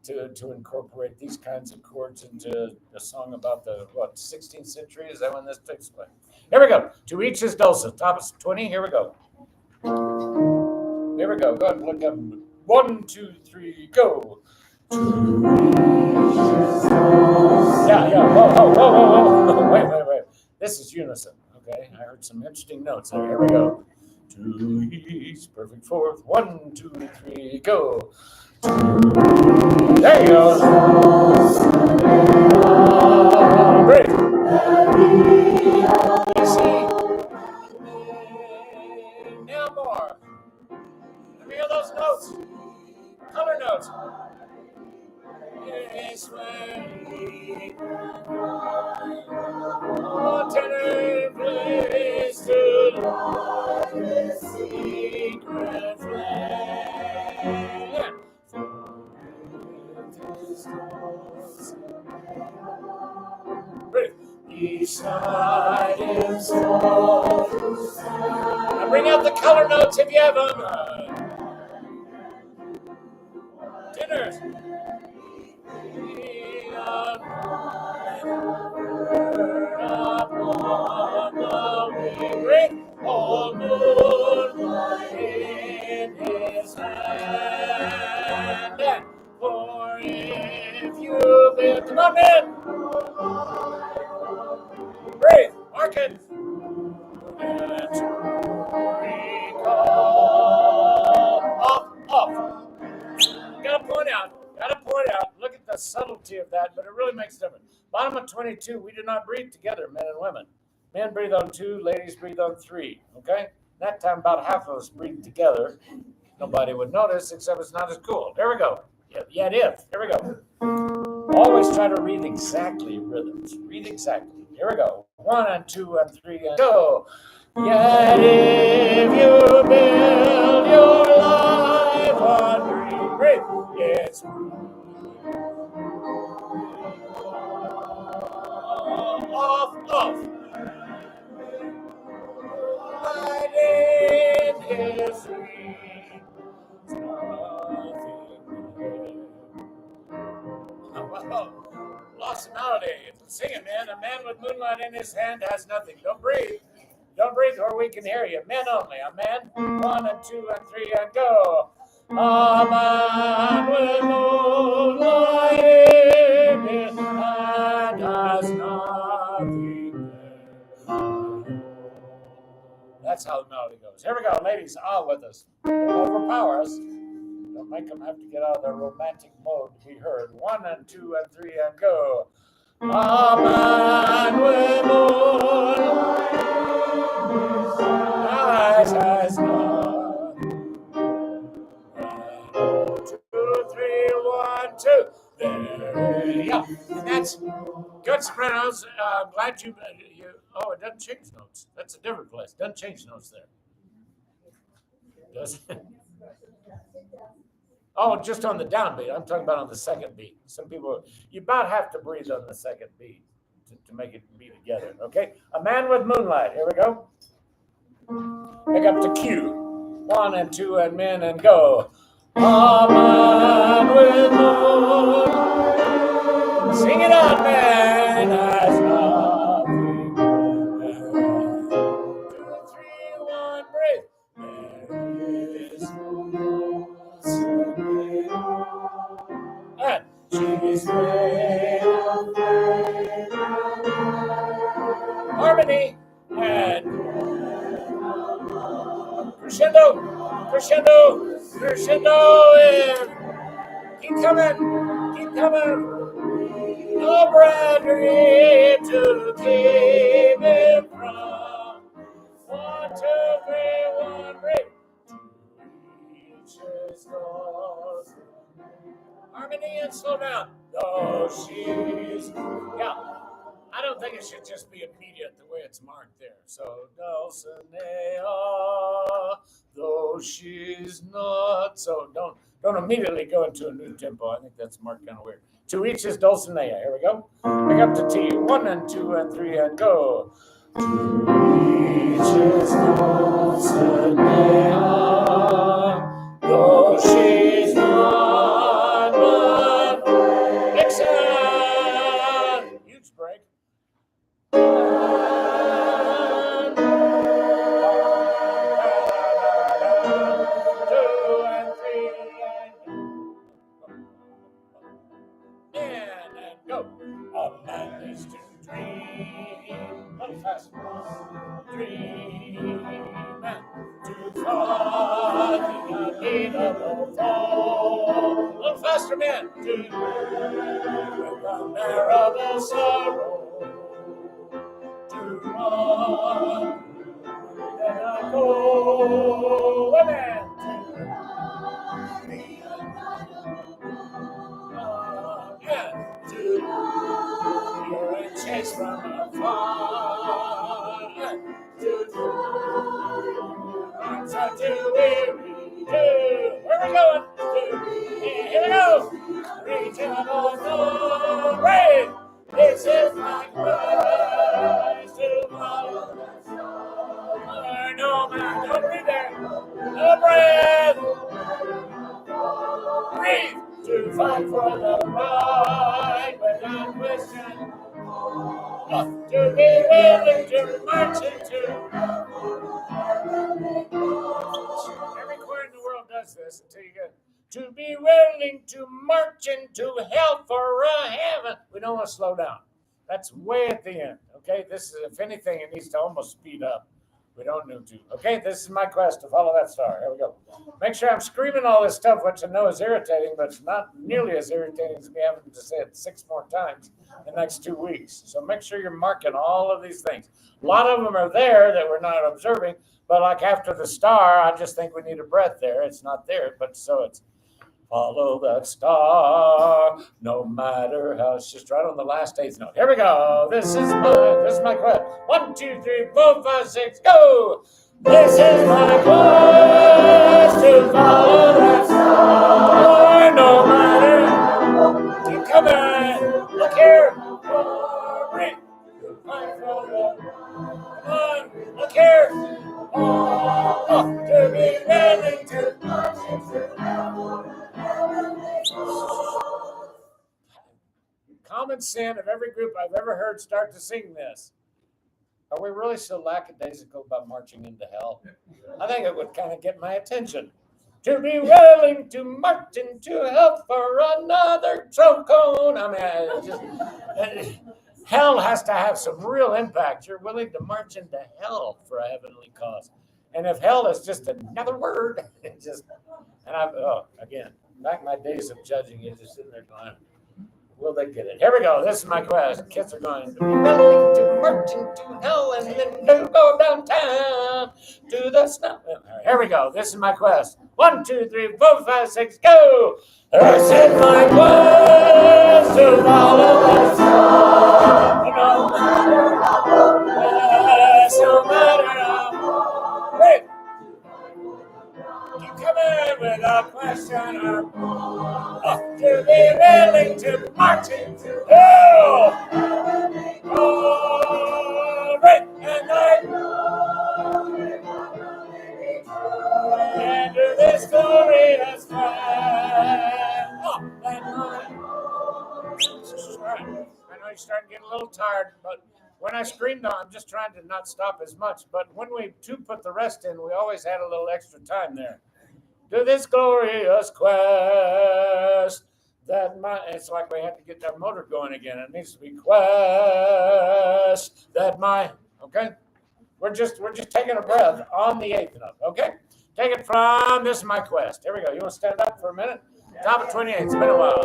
to incorporate these kinds of chords into a song about the 16th century. Is that when this takes place? Here we go. To each his dulcet. Top of 20. Here we go. Here we go. Go ahead and look up. 1, 2, 3, go. Yeah. Whoa. Wait. This is unison. Okay. I heard some interesting notes there. Here we go. To each perfect fourth. 1, 2, 3, go. There you go. Great. You see? Now more. Let me hear those notes. Color notes. Yes, tenor plays to the secret flame. beside him so. Now bring out the color notes if you have them. Tenors. Great old moonlight in his hand. For if you live, come on, man. Breathe, mark it. And recall. Off. Gotta point out. Look at the subtlety of that, but it really makes a difference. Bottom of 22, we do not breathe together, men and women. Men breathe on 2, ladies breathe on 3. Okay? That time, about half of us breathe together. Nobody would notice, except it's not as cool. There we go. Yeah, it is. Here we go. Always try to read exactly rhythms. Read exactly. Here we go. 1 and 2 and 3 and go. Yet if you build your life on dream, breathe. It's off. Light in his dream. Well, lost the melody. Sing it, man. A man with moonlight in his hand has nothing. Don't breathe. Don't breathe or we can hear you. Men only. A man. 1 and 2 and 3 and go. A man with moonlight in his hand has nothing. That's how the melody goes. Here we go, ladies. All with us. Don't overpower us. Don't make them have to get out of their romantic mode to be heard. 1 and 2 and 3 and go. A man with moonlight eyes has none. 2, 3, 1, 2. There you go. And that's good sopranos. Glad you. Oh, it doesn't change notes. That's a different place. Doesn't change notes there. Does it? Oh, just on the downbeat. I'm talking about on the second beat. Some people, you about have to breathe on the second beat to make it be together. Okay? A man with moonlight. Here we go. Pick up to Q. 1 and 2 and men and go. A man with moonlight. Sing it out, man. Has nothing. 2, 3, 1, breathe. There is no and she's made of harmony and crescendo, and keep coming. No Bradley to keep him from 1, 2, 3, 1, break. Harmony and slow down. Though she's, I don't think it should just be immediate the way it's marked there. So Dulcinea, though she's not. So don't immediately go into a new tempo. I think that's marked kind of weird. To each is Dulcinea. Here we go. Pick up to T. 1 and 2 and 3 and go. To each is Dulcinea, though she's not but Vixen. Huge break. 2 and 3 and go. A man needs to dream. A little faster. Dream and to fly the unbeatable fall. A little faster, man. To unbearable sorrow. To run and I go. Women. To you're in chase from afar. Arms are too weary. Where we going? Here we go. Reach out on the rain. This is my world. breath. Breathe to fight for the right without question. To be willing to march into. Every choir in the world does this until you get to be willing to march into hell for a heaven. We don't want to slow down. That's way at the end. Okay, this is, if anything, it needs to almost speed up. We don't need to. Okay, this is my quest to follow that star. Here we go. Make sure I'm screaming all this stuff, which I know is irritating, but it's not nearly as irritating as me having to say it 6 more times in the next 2 weeks. So make sure you're marking all of these things. A lot of them are there that we're not observing, but like after the star, I just think we need a breath there. It's not there, but so it's follow that star, no matter how. It's just right on the last 8th note. Here we go. This is my quest. 1, 2, 3, 4, 5, 6, go. This is my quest to follow that star, no matter. Keep coming. Look here. Breathe. Come on. Look here. To be willing to. Common sin of every group I've ever heard start to sing this. Are we really so lackadaisical about marching into hell? I think it would kind of get my attention. To be willing to march into hell for another choke cone. I mean, hell has to have some real impact. You're willing to march into hell for a heavenly cause. And if hell is just another word, it just, and again, back in my days of judging, you're just sitting there going, will they get it? Here we go. This is my quest. Kids are going to be willing to march into hell and then to go downtown to the snow. Here we go. This is my quest. 1, 2, 3, 4, 5, 6, go. This is my quest to follow the star. No matter how, no matter how. Wait. Keep coming without question or to be willing to march into hell. All right, and into this glorious land. I know you're starting to get a little tired, but when I screamed on, I'm just trying to not stop as much. But when we put the rest in, we always had a little extra time there. To this glorious quest that it's like we had to get that motor going again. It needs to be quest that okay? We're just taking a breath on the 8th note, okay? Take it from this is my quest. Here we go. You want to stand up for a minute? Top of 28. It's been a while.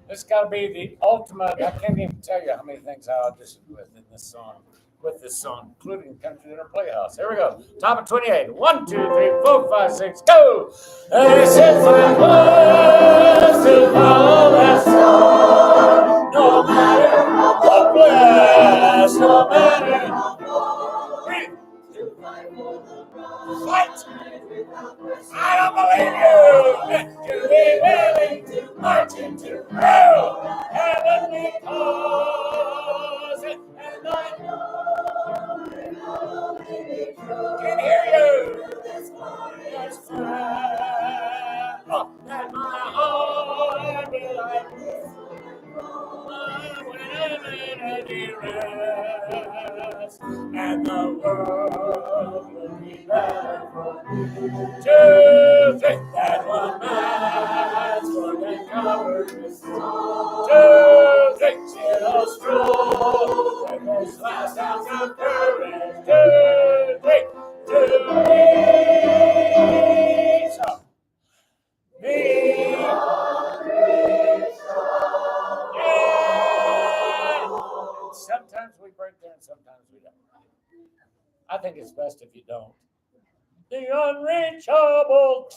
This got to be the ultimate. I can't even tell you how many things I auditioned with in this song. With this song, including Country Dinner Playhouse. Here we go. Top of 28. 1, 2, 3, 4, 5, 6, go. This is my quest to follow that star. No matter how hopeless, no matter how fight. I don't believe you. To be willing to march into hell, heavenly cause, and I can hear you. Yes, that my heart will like when I'm in a duress, and the world will be better for me. To think that one man's more than covered with snow. To think it'll stroll with his last ounce of courage. To think to reach up. Sometimes we break there and sometimes we don't. I think it's best if you don't. The unreachable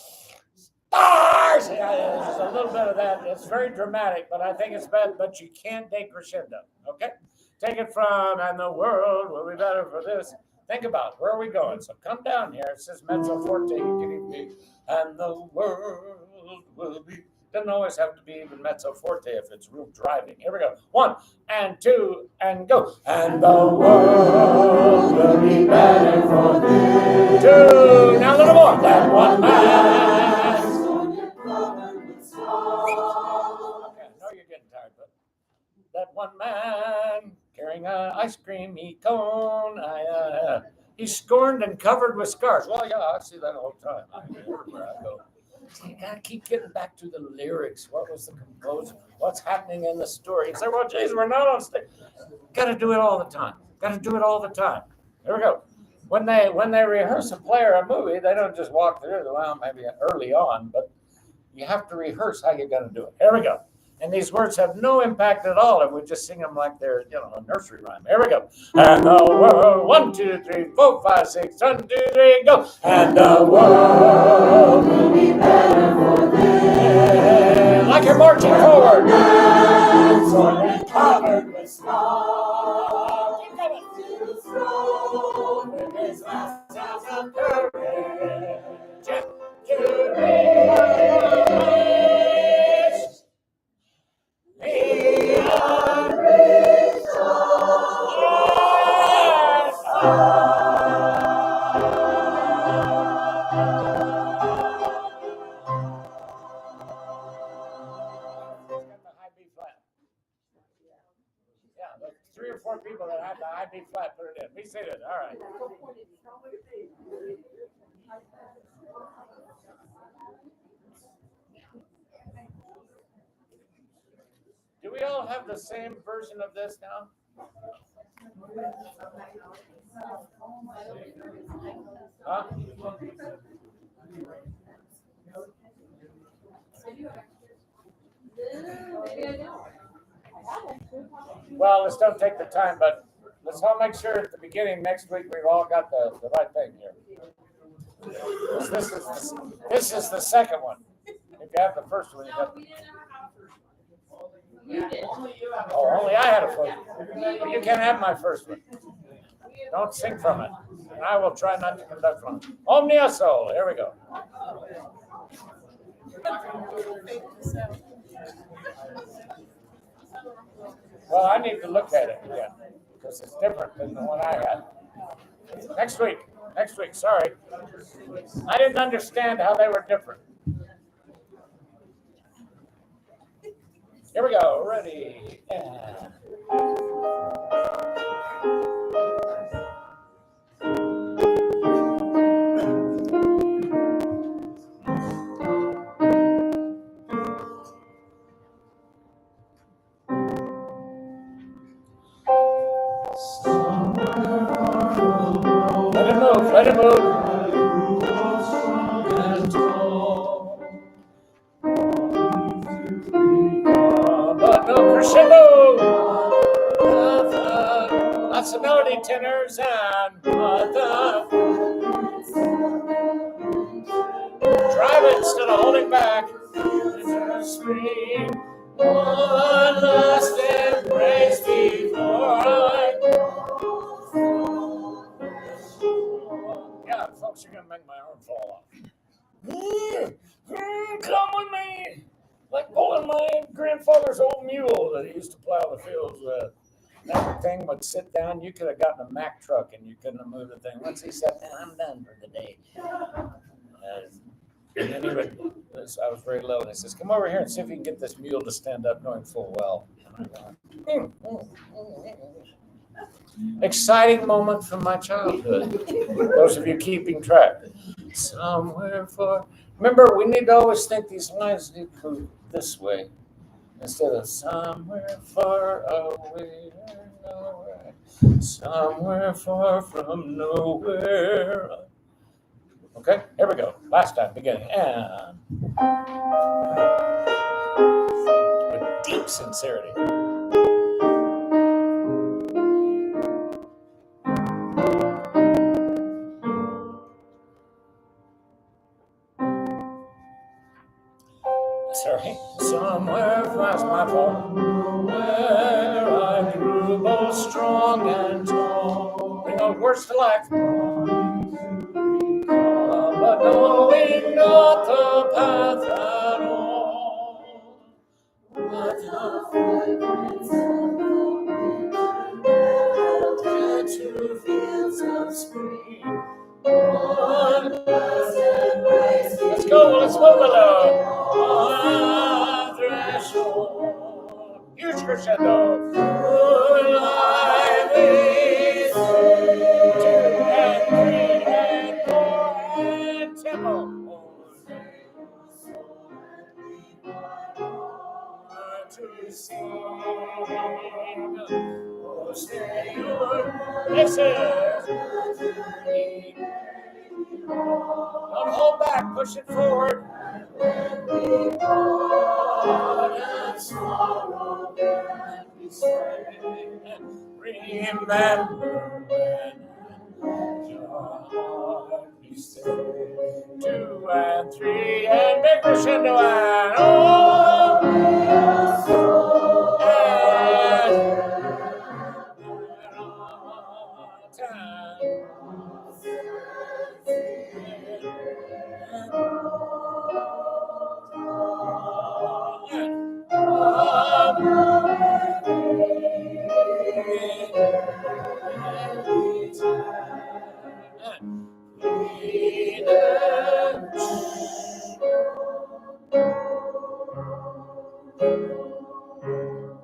stars. Yeah, there's a little bit of that. It's very dramatic, but I think it's bad. But you can take crescendo. Okay? Take it from, and the world will be better for this. Think about it. Where are we going? So come down here. It says mezzo forte. You can even be, and the world will be Doesn't always have to be even mezzo forte if it's real driving. Here we go. 1 and 2 and go. And the world will be better for this. 2. Now a little more. That one man. Okay, I know you're getting tired, but that one man carrying an ice cream cone. He's scorned and covered with scars. Well, yeah, I see that all the time. Everywhere I go. You gotta keep getting back to the lyrics. What was the composer? What's happening in the story? You say, well, geez, we're not on stage. Gotta do it all the time. Gotta do it all the time. Here we go. When they rehearse a play or a movie, they don't just walk through. Well, maybe early on, but you have to rehearse how you're gonna do it. Here we go. And these words have no impact at all if we just sing them like they're, a nursery rhyme. Here we go. And the world, 1, 2, 3, 4, 5, 6, 1, 2, 3, go. And the world will be better for this. Like you're marching forward. Man's only covered with snow. Keep coming. With his last ounce of courage. To realize. Yeah, the 3 or 4 people that have the high B flat, put it in. Be seated. All right. Do we all have the same version of this now? Huh? Well, let's don't take the time, but let's all make sure at the beginning next week we've all got the right thing here. This is the second one. If you have the first one, you have. Oh, only I had a first one. You can't have my first one. Don't sing from it. And I will try not to conduct from it. Omnia Soul. Here we go. Well, I need to look at it again because it's different than the one I had. Next week. Sorry. I didn't understand how they were different. Here we go. Ready. And... Let it move. But no crescendo. Lots of melody tenors and drive it instead of holding back. Scream. One last embrace before I go. Yeah, folks, you're gonna make my arm fall off. Come with me, like pulling my grandfather's old mule that he used to plow the fields with. That thing would sit down. You could have gotten a Mack truck and you couldn't have moved the thing. Once he sat down, I'm done for the day. And then he would. I was very low, and he says, "Come over here and see if you can get this mule to stand up," knowing full well. Exciting moment from my childhood. Those of you keeping track. Somewhere for. Remember, we need to always think these lines need to go this way instead of somewhere far away or nowhere. Somewhere far from nowhere. Okay, here we go. Last time, beginning. And with deep sincerity. Sorry. Somewhere past my fault, where I grew both strong and tall. Bring those words to life. But knowing not the path at all. Into fields of spring. Let's go, let's move along. On threshold. Huge crescendo. Life is two and three and four and tempo. To sing, oh, stay your places. Don't hold back, push it forward. And sorrow and be remember when your heart be still. 2 and 3 and big crescendo and oh, and time.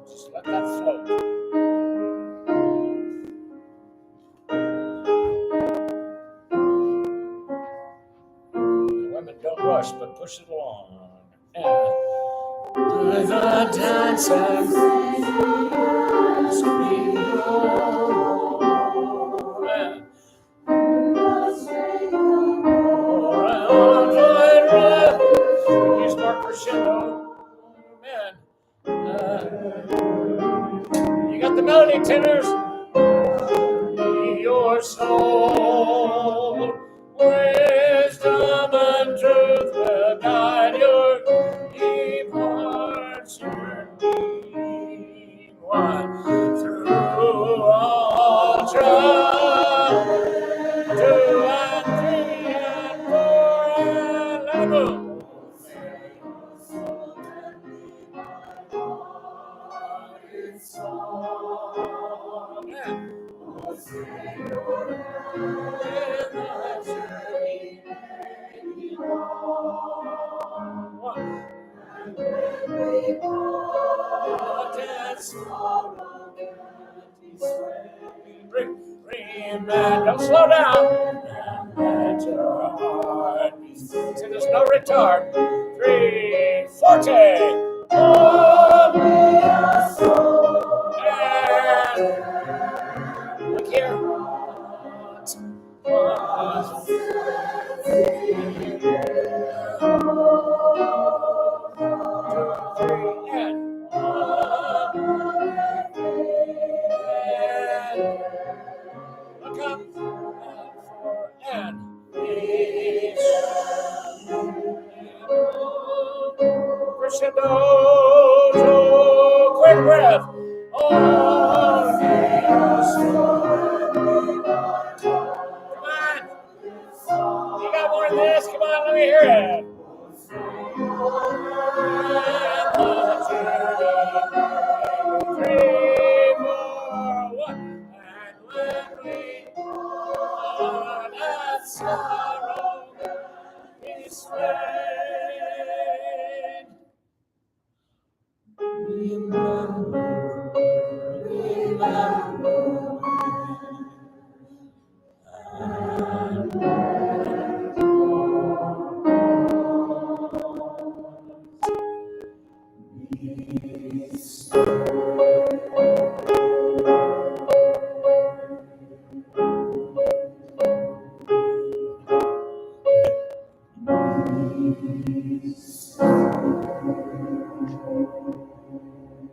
Just let that float. The women don't rush, but push it along. With a dance and scream. Use more crescendo. Man. You got the melody, tenors. Your soul, wisdom and truth will guide your departure. One through all trial, 2 and 3 and 4 and let it move. Don't slow down. Let your heart be still. So there's no retard. 3, forte. And look here. 1, 2, 3, and 1. Look up. And 4 and crescendo, quick breath. Oh, come on. You got more than this? Come on, let me hear it. And 3, 4, 1. And when we are at sorrow is slain. Remember.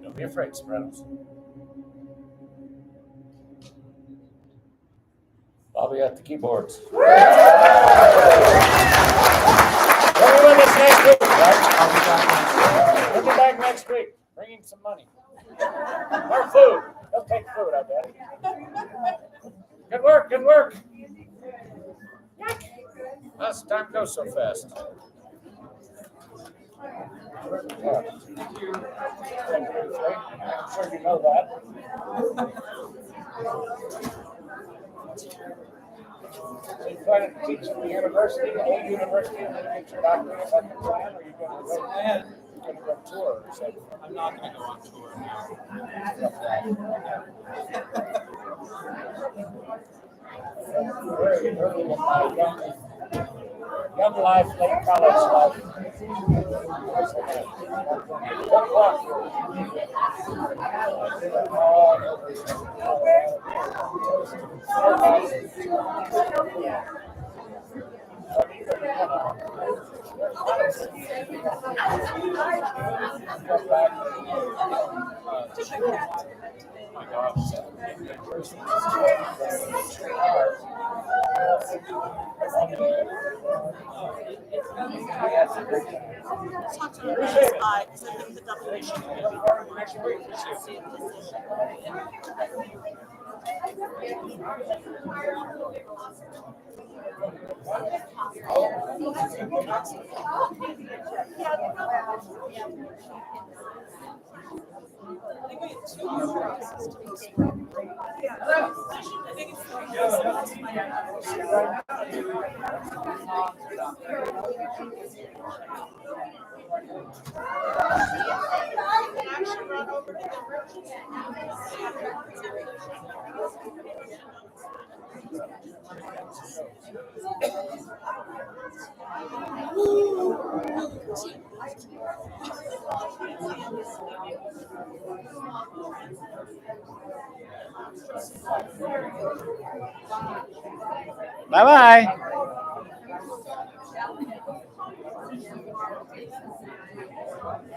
Don't be afraid, Sopranos. Bobby at the keyboards. We'll be with us next week, right? We'll be back next week, bringing some money. Or food. They'll take food, I bet. Good work, good work. This time goes so fast. briefly. I'm sure you know that. So you plan to teach at the university, the whole university, and then get your doctorate? Is that the plan, or are you going to go? Going to go tour or something? I'm not going to go on tour now. Very early in my young life, late college life. What brought you? My God. Bye-bye.